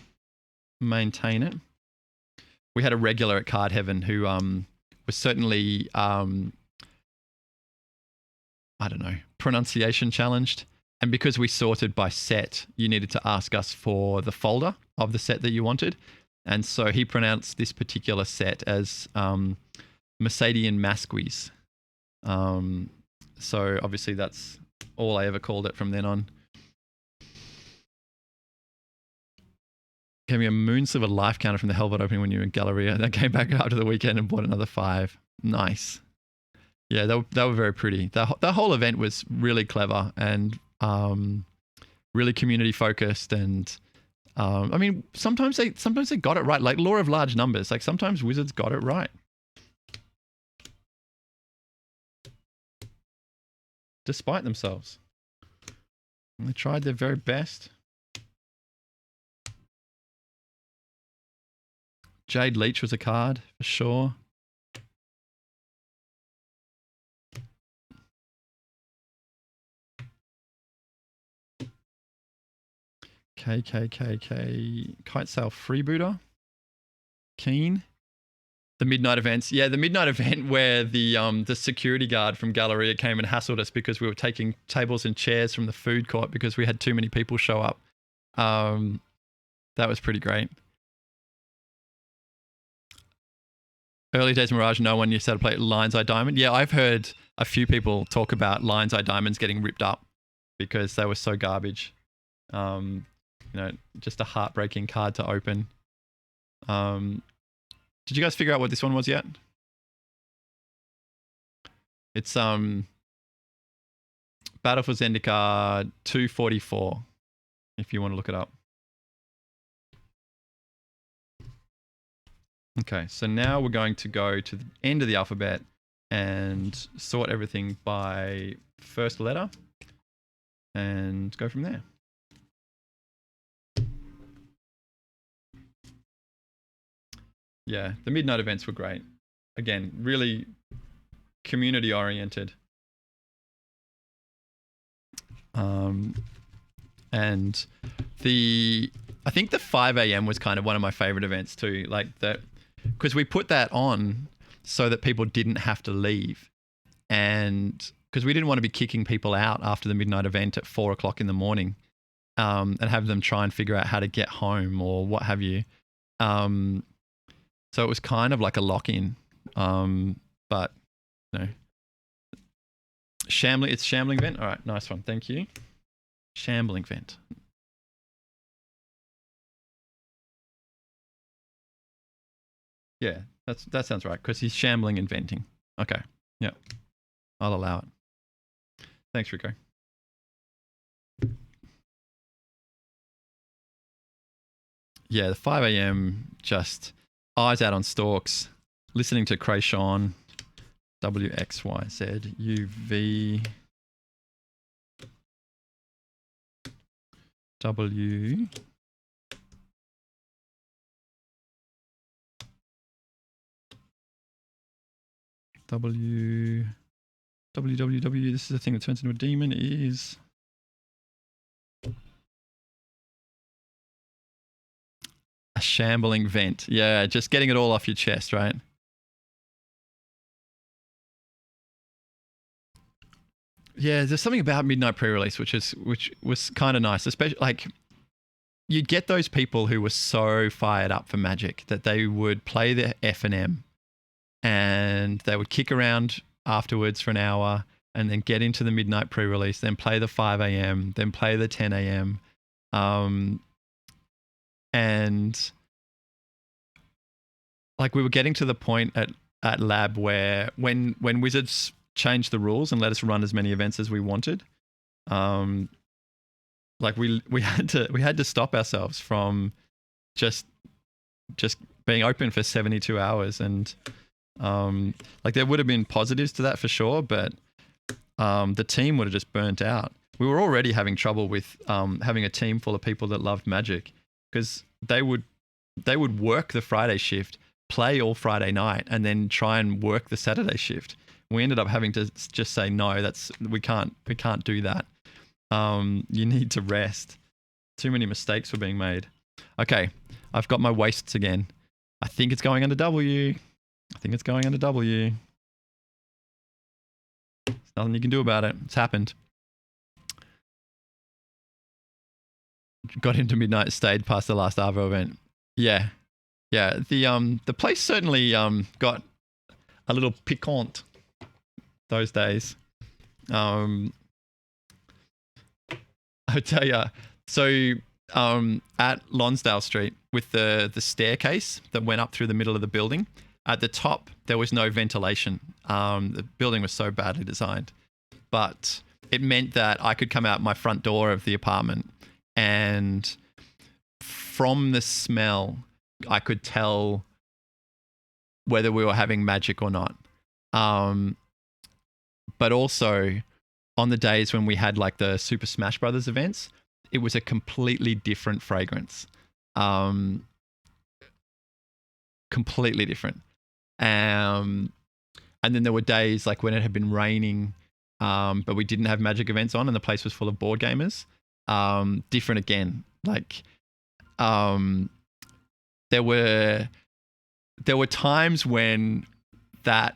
maintain it. We had a regular at Card Heaven who was certainly, I don't know, pronunciation challenged. And because we sorted by set, you needed to ask us for the folder of the set that you wanted. And so he pronounced this particular set as Mercadian Masques. So obviously that's all I ever called it from then on. Gave me a Moonsilver life counter from the Hellvolt opening when you were in Galleria. Then came back after the weekend and bought another 5. Nice. Yeah, they were very pretty. The whole event was really clever and really community focused. And I mean, sometimes they got it right. Like Law of Large Numbers. Like sometimes Wizards got it right. Despite themselves. They tried their very best. Jade Leech was a card, for sure. Kite Sail Freebooter. Keen. The midnight events. Yeah, the midnight event where the security guard from Galleria came and hassled us because we were taking tables and chairs from the food court because we had too many people show up. That was pretty great. Early days Mirage, no one used how to play Lion's Eye Diamond. Yeah, I've heard a few people talk about Lion's Eye Diamonds getting ripped up because they were so garbage. You know, just a heartbreaking card to open. Did you guys figure out what this one was yet? It's Battle for Zendikar 244, if you want to look it up. Okay, so now we're going to go to the end of the alphabet and sort everything by first letter and go from there. Yeah, the midnight events were great. Again, really community oriented. And I think the 5 a.m. was kind of one of my favorite events too. Like that, because we put that on so that people didn't have to leave. And because we didn't want to be kicking people out after the midnight event at 4 o'clock in the morning, and have them try and figure out how to get home or what have you. So it was kind of like a lock-in, but you know, it's Shambling Vent. All right, nice one, thank you. Shambling Vent. Yeah, that sounds right because he's shambling and venting. Okay, yeah, I'll allow it. Thanks, Rico. Yeah, the 5 a.m. just eyes out on stalks, listening to Krayshawn, WXYZ, UV, W, W, WWW, this is the thing that turns into a demon, is a shambling vent. Yeah, just getting it all off your chest, right? Yeah, there's something about midnight pre-release which was kind of nice, especially like you'd get those people who were so fired up for Magic that they would play the F&M and they would kick around afterwards for an hour and then get into the midnight pre-release, then play the 5 a.m., then play the 10 a.m. And like we were getting to the point at Lab where when Wizards changed the rules and let us run as many events as we wanted, like we had to stop ourselves from just being open for 72 hours. And like there would have been positives to that for sure, but the team would have just burnt out. We were already having trouble with having a team full of people that loved Magic, because they would work the Friday shift, play all Friday night, and then try and work the Saturday shift. We ended up having to just say, no, we can't do that. You need to rest. Too many mistakes were being made. Okay, I've got my wastes again. I think it's going under W. There's nothing you can do about it. It's happened. Got into midnight, stayed past the last Arvo event. Yeah. The place certainly got a little piquant those days. I tell you. So at Lonsdale Street, with the staircase that went up through the middle of the building, at the top there was no ventilation. The building was so badly designed, but it meant that I could come out my front door of the apartment, and from the smell, I could tell whether we were having Magic or not. But also, on the days when we had like the Super Smash Brothers events, it was a completely different fragrance. Completely different. And then there were days like when it had been raining, but we didn't have Magic events on and the place was full of board gamers. Different again. Like, there were times when that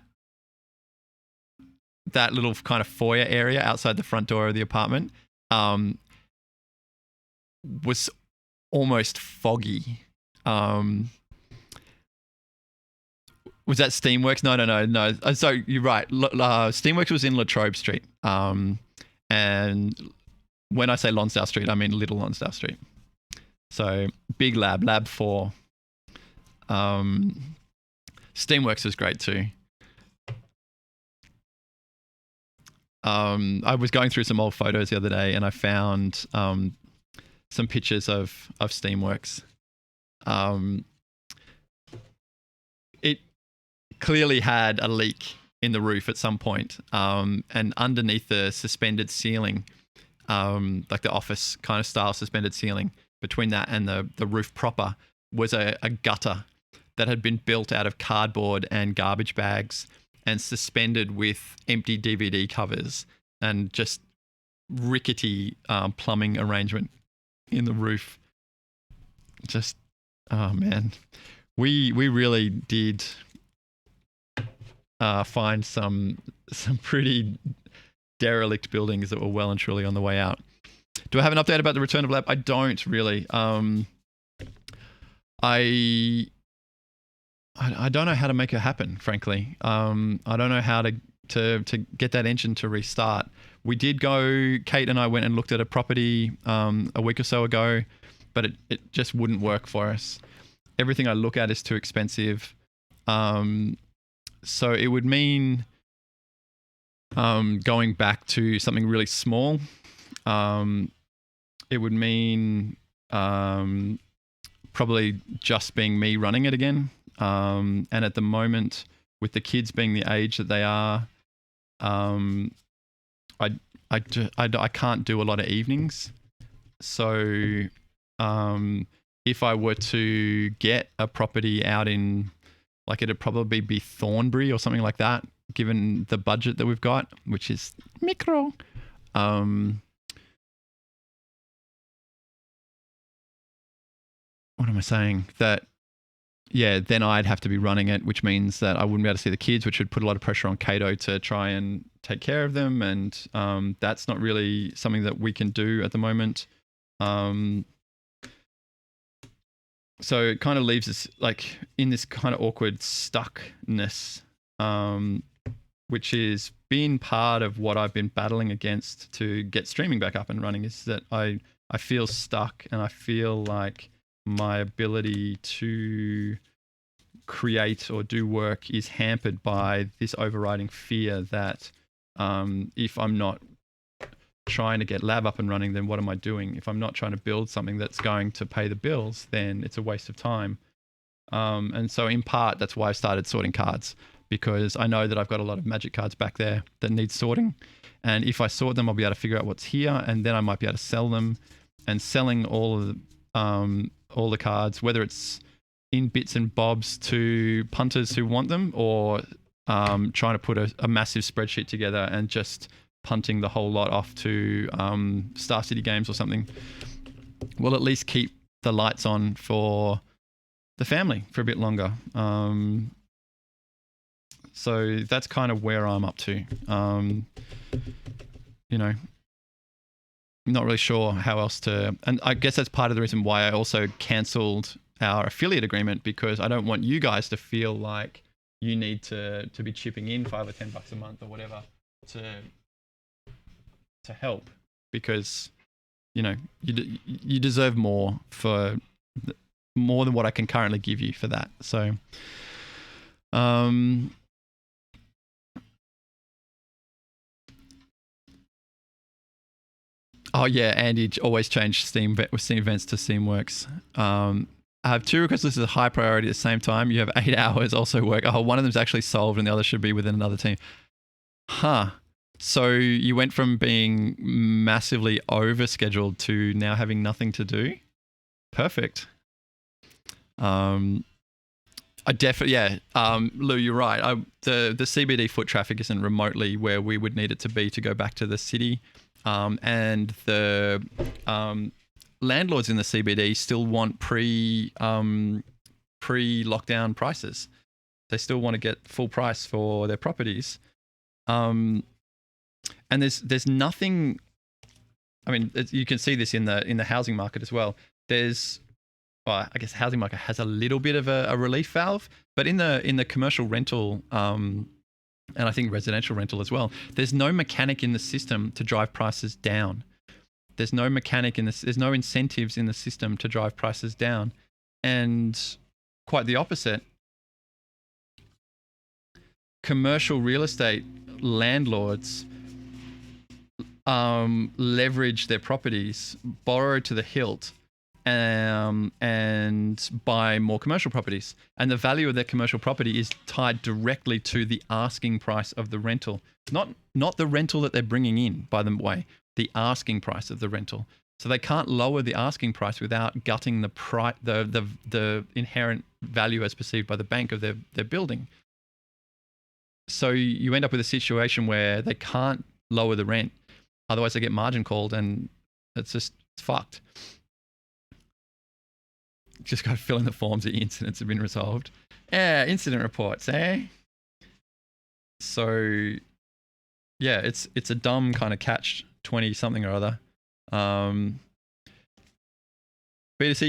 little kind of foyer area outside the front door of the apartment was almost foggy. Was that Steamworks? No. So you're right. Steamworks was in Latrobe Street. And when I say Lonsdale Street, I mean Little Lonsdale Street. So big Lab 4. Steamworks was great too. I was going through some old photos the other day and I found some pictures of Steamworks. It clearly had a leak in the roof at some point, and underneath the suspended ceiling, like the office kind of style suspended ceiling, between that and the roof proper was a gutter that had been built out of cardboard and garbage bags and suspended with empty DVD covers and just rickety plumbing arrangement in the roof. Just, oh man, we really did find some pretty derelict buildings that were well and truly on the way out. Do I have an update about the return of Lab? I don't really. I don't know how to make it happen, frankly. I don't know how to get that engine to restart. We did go, Kate and I went and looked at a property a week or so ago, but it just wouldn't work for us. Everything I look at is too expensive. So it would mean going back to something really small, it would mean probably just being me running it again. And at the moment, with the kids being the age that they are, I can't do a lot of evenings. So if I were to get a property out in, like, it'd probably be Thornbury or something like that, given the budget that we've got, which is micro. What am I saying? That, yeah, then I'd have to be running it, which means that I wouldn't be able to see the kids, which would put a lot of pressure on Cato to try and take care of them. And that's not really something that we can do at the moment. So it kind of leaves us like in this kind of awkward stuckness, which is been part of what I've been battling against to get streaming back up and running, is that I feel stuck, and I feel like my ability to create or do work is hampered by this overriding fear that if I'm not trying to get lab up and running, then what am I doing? If I'm not trying to build something that's going to pay the bills, then it's a waste of time. And so in part, that's why I started sorting cards, because I know that I've got a lot of magic cards back there that need sorting. And if I sort them, I'll be able to figure out what's here, and then I might be able to sell them. And selling all the cards, whether it's in bits and bobs to punters who want them, or trying to put a massive spreadsheet together and just punting the whole lot off to Star City Games or something, will at least keep the lights on for the family for a bit longer. So that's kind of where I'm up to. You know, not really sure how else to, and I guess that's part of the reason why I also cancelled our affiliate agreement, because I don't want you guys to feel like you need to be chipping in $5 or $10 a month or whatever to help, because you know you deserve more for more than what I can currently give you for that. So oh yeah, Andy always changed Steam events to Steamworks. I have 2 requests listed as high priority at the same time. You have 8 hours also work. Oh, one of them's actually solved and the other should be within another team. Huh. So you went from being massively overscheduled to now having nothing to do? Perfect. I definitely, yeah. Lou, you're right. The CBD foot traffic isn't remotely where we would need it to be to go back to the city. And the landlords in the CBD still want pre-lockdown prices. They still want to get full price for their properties. And there's nothing. I mean, you can see this in the housing market as well. I guess the housing market has a little bit of a relief valve, but in the commercial rental, and I think residential rental as well, there's no mechanic in the system to drive prices down. There's no mechanic in this. There's no incentives in the system to drive prices down, and quite the opposite. Commercial real estate landlords leverage their properties, borrow to the hilt, and buy more commercial properties. And the value of their commercial property is tied directly to the asking price of the rental, not the rental that they're bringing in, by the way, the asking price of the rental. So they can't lower the asking price without gutting the inherent value as perceived by the bank of their building. So you end up with a situation where they can't lower the rent, otherwise they get margin called, and it's fucked. Just got to fill in the forms that incidents have been resolved. Yeah, incident reports, eh? So yeah, it's a dumb kind of catch 20 something or other. B2C,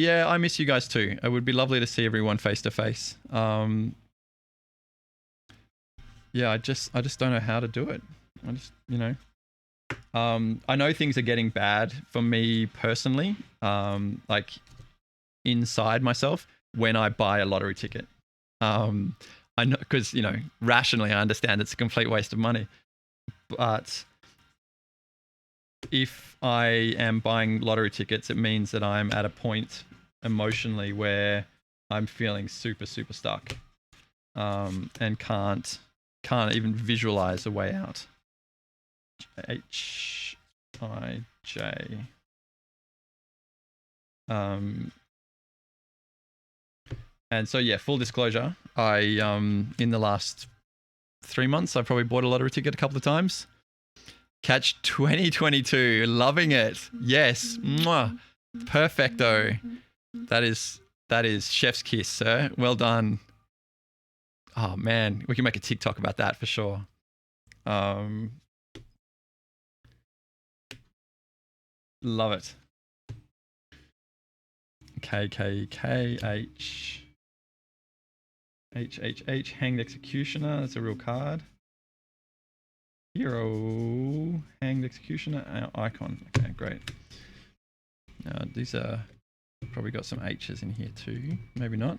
yeah, I miss you guys too. It would be lovely to see everyone face to face. Yeah, I just don't know how to do it. I just, I know things are getting bad for me personally, like inside myself when I buy a lottery ticket. I know, because, rationally I understand it's a complete waste of money. But if I am buying lottery tickets, it means that I'm at a point emotionally where I'm feeling super, super stuck, and can't even visualize a way out. H-I-J. And so, yeah, full disclosure, I, in the last 3 months, I've probably bought a lottery ticket a couple of times. Catch 2022, loving it. Yes. Mwah. Perfecto. That is chef's kiss, sir. Well done. Oh man, we can make a TikTok about that for sure. Love it. KKKH. HHH, Hanged Executioner. That's a real card. Hero, Hanged Executioner, icon. Okay, great. These are probably got some H's in here too. Maybe not.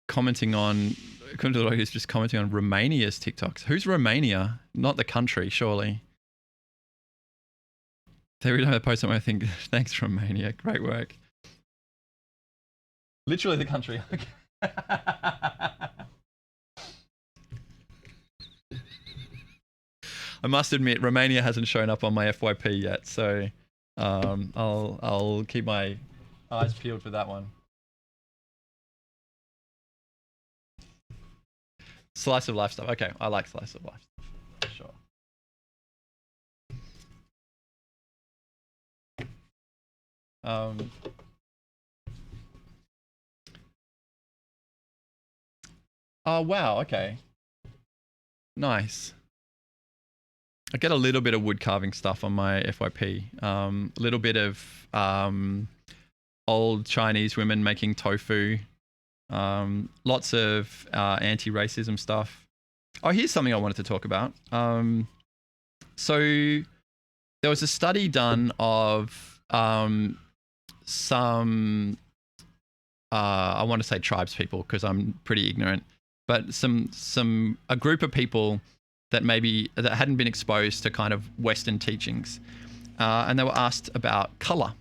Who's just commenting on Romania's TikToks. Who's Romania? Not the country, surely. Every time I post something, I think, thanks, Romania. Great work. Literally the country. I must admit, Romania hasn't shown up on my FYP yet, so I'll keep my eyes peeled for that one. Slice of life stuff. Okay, I like slice of life stuff. Sure. Oh wow, okay. Nice. I get a little bit of wood carving stuff on my FYP. A little bit of old Chinese women making tofu. Lots of anti-racism stuff. Oh, here's something I wanted to talk about. So there was a study done of some, I want to say tribes people because I'm pretty ignorant, but a group of people that hadn't been exposed to kind of Western teachings, and they were asked about color,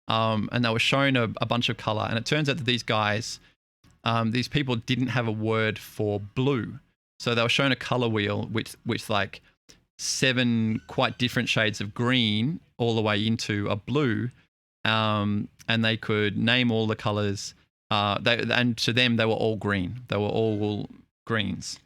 and they were shown a bunch of color, and it turns out that these guys, these people didn't have a word for blue, so they were shown a color wheel with like 7 quite different shades of green all the way into a blue, and they could name all the colors. And to them, they were all green. They were all greens.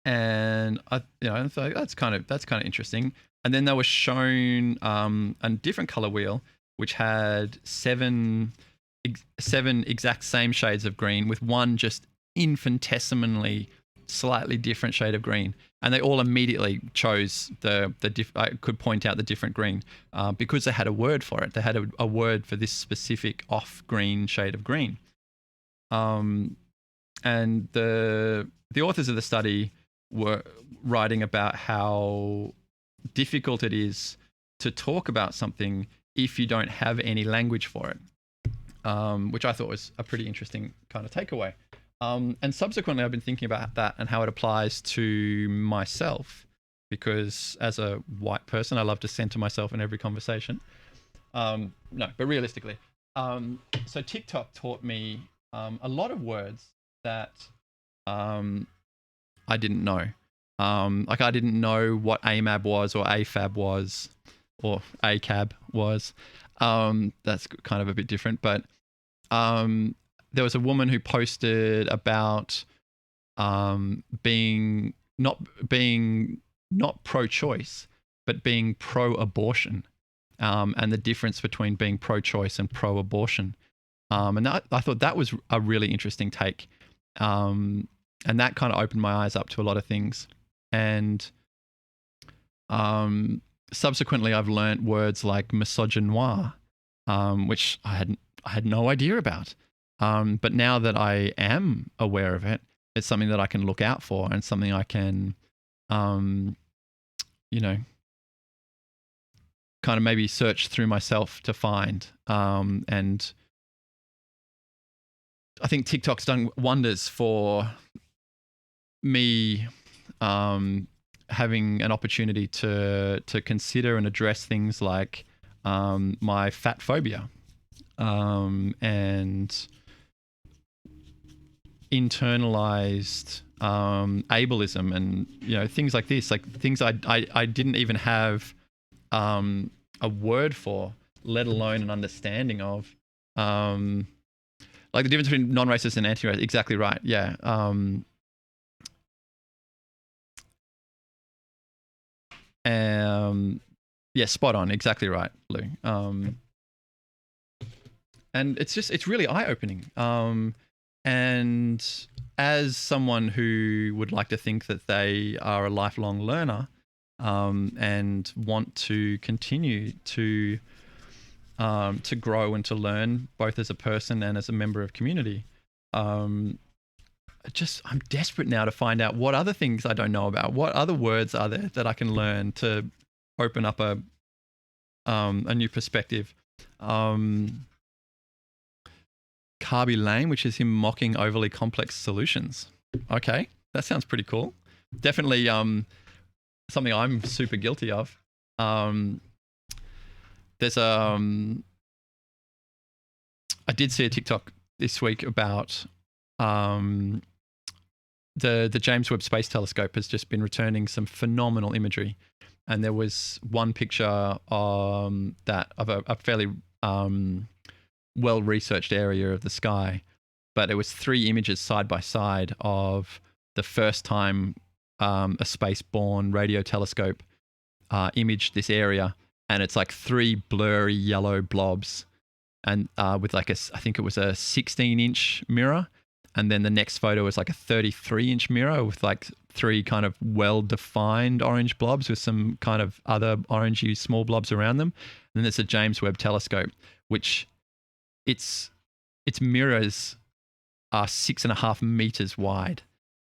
And I thought that's kind of interesting. And then they were shown a different color wheel, which had 7 exact same shades of green, with one just infinitesimally slightly different shade of green, and they all immediately chose I could point out the different green because they had a word for it. They had a word for this specific off green shade of green. And the authors of the study were writing about how difficult it is to talk about something if you don't have any language for it, which I thought was a pretty interesting kind of takeaway. And subsequently, I've been thinking about that and how it applies to myself, because as a white person, I love to center myself in every conversation. No, but realistically. So TikTok taught me a lot of words that I didn't know. Like I didn't know what AMAB was or AFAB was or ACAB was. That's kind of a bit different, but there was a woman who posted about being not pro-choice, but being pro-abortion, and the difference between being pro-choice and pro-abortion. And I thought that was a really interesting take. And that kind of opened my eyes up to a lot of things. And subsequently, I've learnt words like misogynoir, which I had no idea about. But now that I am aware of it, it's something that I can look out for and something I can, kind of maybe search through myself to find. And I think TikTok's done wonders for me having an opportunity to consider and address things like my fat phobia and internalized ableism, and things like this, like things I didn't even have a word for, let alone an understanding of. Like the difference between non-racist and anti-racist. Exactly right. Yeah. Yeah, spot on. Exactly right, Lou. And it's really eye-opening. And as someone who would like to think that they are a lifelong learner, and want to continue to grow and to learn both as a person and as a member of community, I'm desperate now to find out what other things I don't know about. What other words are there that I can learn to open up a new perspective? Carby Lane, which is him mocking overly complex solutions. Okay, that sounds pretty cool. Definitely something I'm super guilty of. There's I did see a TikTok this week about the James Webb Space Telescope has just been returning some phenomenal imagery, and there was one picture that of a fairly well-researched area of the sky, but it was 3 images side by side of the first time a space-borne radio telescope imaged this area, and it's like 3 blurry yellow blobs, and with like I think it was a 16-inch mirror, and then the next photo was like a 33-inch mirror with like 3 kind of well-defined orange blobs with some kind of other orangey small blobs around them. And then there's a James Webb telescope, which its mirrors are 6.5 meters wide.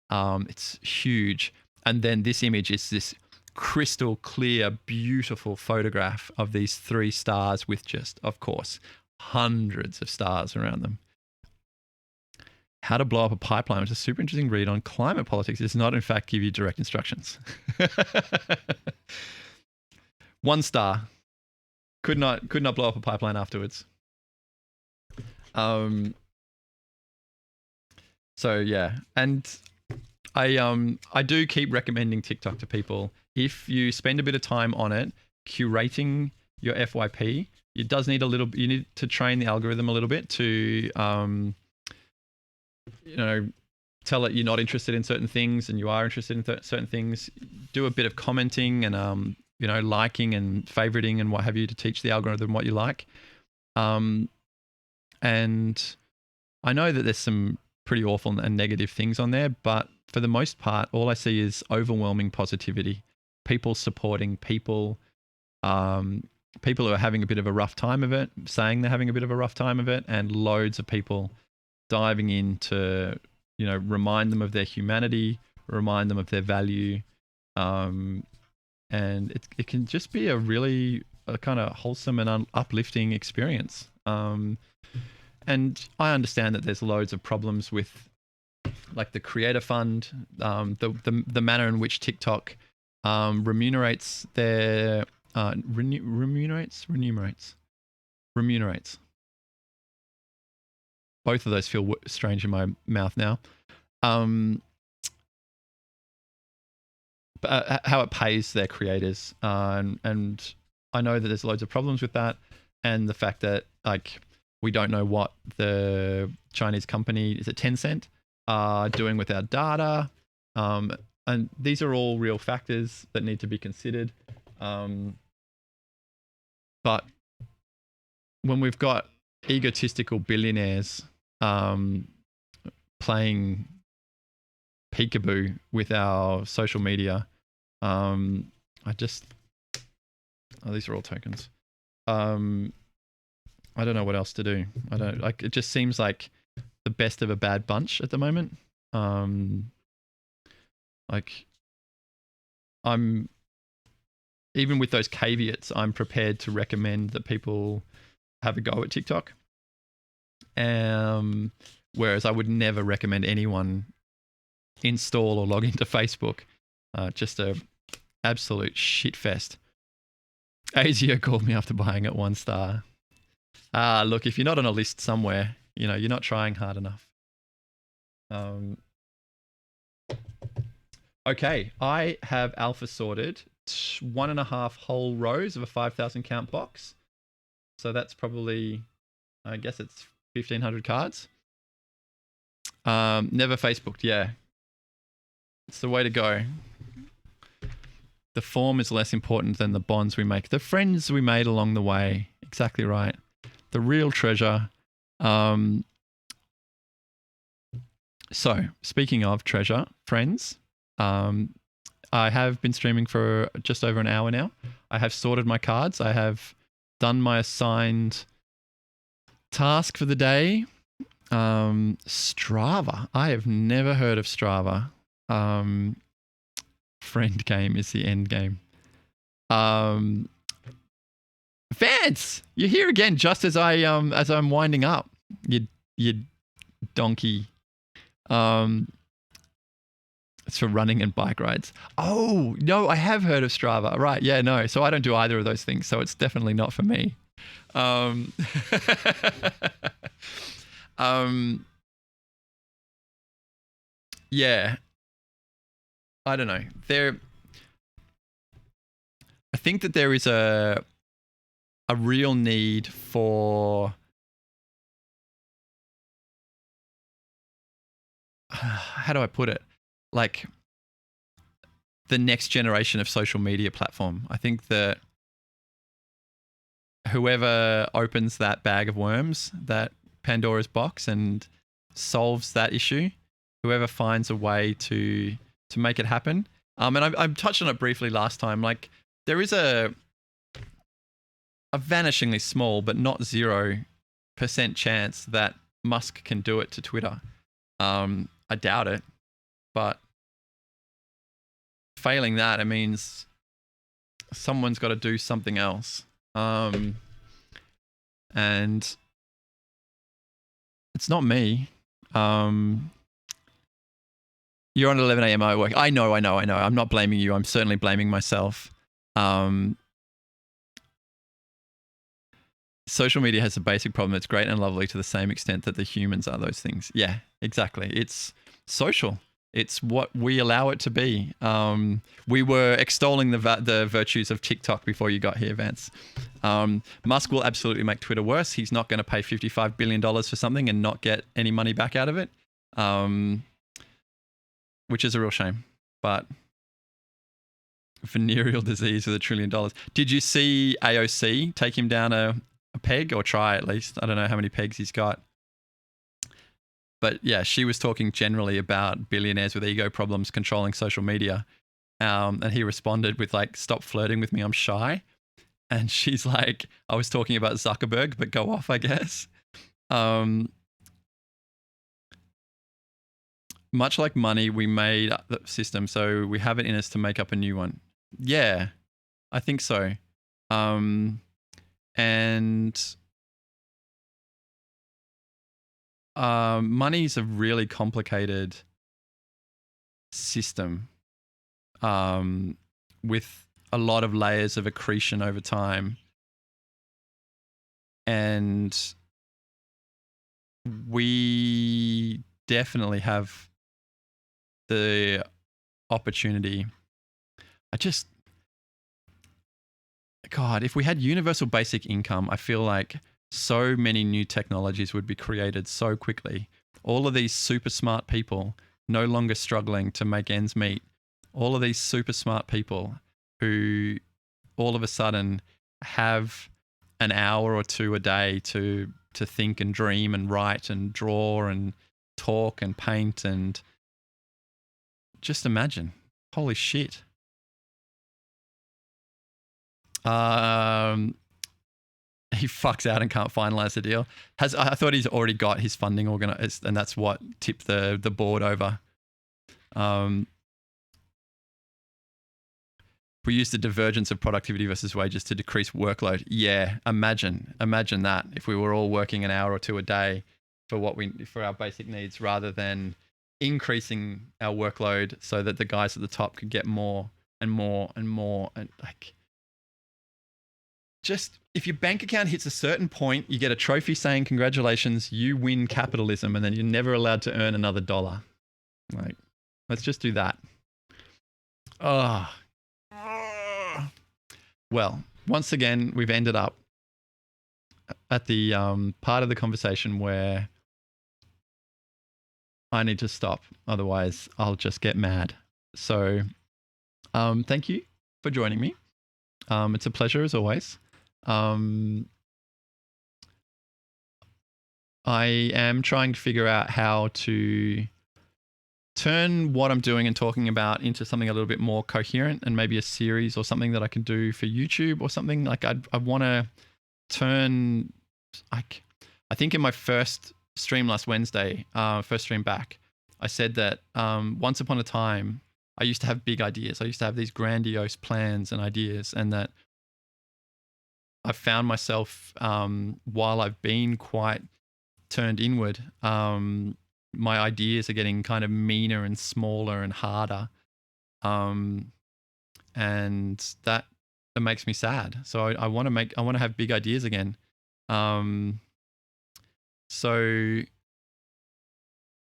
It's huge. And then this image is this crystal clear, beautiful photograph of these 3 stars with just, of course, hundreds of stars around them. How to Blow Up a Pipeline, which is a super interesting read on climate politics. It does not, in fact, give you direct instructions. 1 star. Could not blow up a pipeline afterwards. So yeah, and I do keep recommending TikTok to people. If you spend a bit of time on it, curating your FYP, it does need you need to train the algorithm a little bit to tell it you're not interested in certain things and you are interested in certain things. Do a bit of commenting and liking and favoriting and what have you to teach the algorithm what you like. And I know that there's some pretty awful and negative things on there, but for the most part, all I see is overwhelming positivity. People supporting people, people who are having a bit of a rough time of it, saying they're having a bit of a rough time of it, and loads of people diving in to, remind them of their humanity, remind them of their value. And it can just be a really kind of wholesome and uplifting experience. And I understand that there's loads of problems with like the creator fund, the manner in which TikTok remunerates their remunerates. Both of those feel strange in my mouth now. But how it pays their creators, and I know that there's loads of problems with that, and the fact that like we don't know what the Chinese company, is it Tencent, are doing with our data. And these are all real factors that need to be considered. But when we've got egotistical billionaires playing peekaboo with our social media, these are all tokens. I don't know what else to do. It just seems like the best of a bad bunch at the moment. I'm, even with those caveats, I'm prepared to recommend that people have a go at TikTok. Whereas I would never recommend anyone install or log into Facebook. Just a absolute shit fest. Azio called me after buying it 1 star. Look, if you're not on a list somewhere, you're not trying hard enough. Okay, I have alpha sorted 1.5 whole rows of a 5,000 count box. So that's probably, I guess it's 1,500 cards. Never Facebooked, yeah. It's the way to go. The form is less important than the bonds we make. The friends we made along the way. Exactly right. The real treasure. So, speaking of treasure, friends, I have been streaming for just over an hour now. I have sorted my cards. I have done my assigned task for the day. Strava. I have never heard of Strava. Friend game is the end game. Vance, you're here again just as I'm winding up. You donkey. It's for running and bike rides. Oh, no, I have heard of Strava. Right, yeah, no. So I don't do either of those things, so it's definitely not for me. Yeah. I don't know. I think that there is a real need for how do I put it? Like the next generation of social media platform. I think that whoever opens that bag of worms, that Pandora's box, and solves that issue, whoever finds a way to make it happen. And I touched on it briefly last time. Like there is a vanishingly small, but not 0% chance that Musk can do it to Twitter. I doubt it, but failing that, it means someone's got to do something else. And it's not me. You're on 11 a.m. at work. I know. I'm not blaming you. I'm certainly blaming myself. Social media has a basic problem. It's great and lovely to the same extent that the humans are those things. Yeah, exactly. It's social. It's what we allow it to be. We were extolling the virtues of TikTok before you got here, Vance. Musk will absolutely make Twitter worse. He's not going to pay $55 billion for something and not get any money back out of it, which is a real shame. But venereal disease with $1 trillion. Did you see AOC take him down a peg, or try at least? I don't know how many pegs he's got. But yeah, she was talking generally about billionaires with ego problems controlling social media. And he responded with like, stop flirting with me, I'm shy. And she's like, I was talking about Zuckerberg, but go off, I guess. Much like money, we made the system, so we have it in us to make up a new one. Yeah, I think so. And money's a really complicated system with a lot of layers of accretion over time. And we definitely have the opportunity. God, if we had universal basic income, I feel like so many new technologies would be created so quickly. All of these super smart people no longer struggling to make ends meet. All of these super smart people who all of a sudden have an hour or two a day to think and dream and write and draw and talk and paint, and just imagine. Holy shit. He fucks out and can't finalize the deal. I thought he's already got his funding organized, and that's what tipped the board over. We use the divergence of productivity versus wages to decrease workload. Yeah, imagine that if we were all working an hour or two a day for our basic needs, rather than increasing our workload so that the guys at the top could get more and more and more. And like, just if your bank account hits a certain point, you get a trophy saying congratulations, you win capitalism, and then you're never allowed to earn another dollar. Like, let's just do that. Well, once again, we've ended up at the part of the conversation where I need to stop. Otherwise, I'll just get mad. So thank you for joining me. It's a pleasure as always. I am trying to figure out how to turn what I'm doing and talking about into something a little bit more coherent, and maybe a series or something that I can do for YouTube or something. Like I want to turn, like, I think in my first stream last Wednesday, first stream back, I said that once upon a time, I used to have big ideas. I used to have these grandiose plans and ideas, and that I found myself, while I've been quite turned inward, my ideas are getting kind of meaner and smaller and harder. And that makes me sad. So I want to have big ideas again. So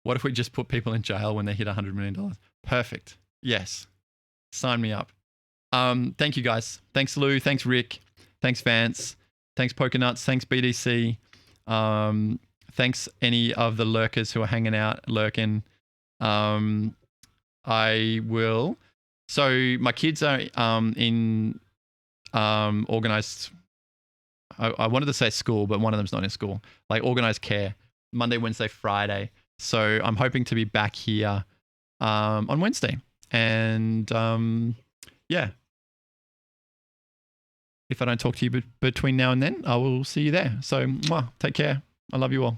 what if we just put people in jail when they hit $100 million? Perfect. Yes. Sign me up. Thank you guys. Thanks Lou. Thanks Rick. Thanks Vance. Thanks Pokernuts. Thanks BDC. Thanks any of the lurkers who are hanging out, lurking. I will. So my kids are in organized. I wanted to say school, but one of them's not in school. Like organized care, Monday, Wednesday, Friday. So I'm hoping to be back here on Wednesday. And yeah. If I don't talk to you between now and then, I will see you there. So take care. I love you all.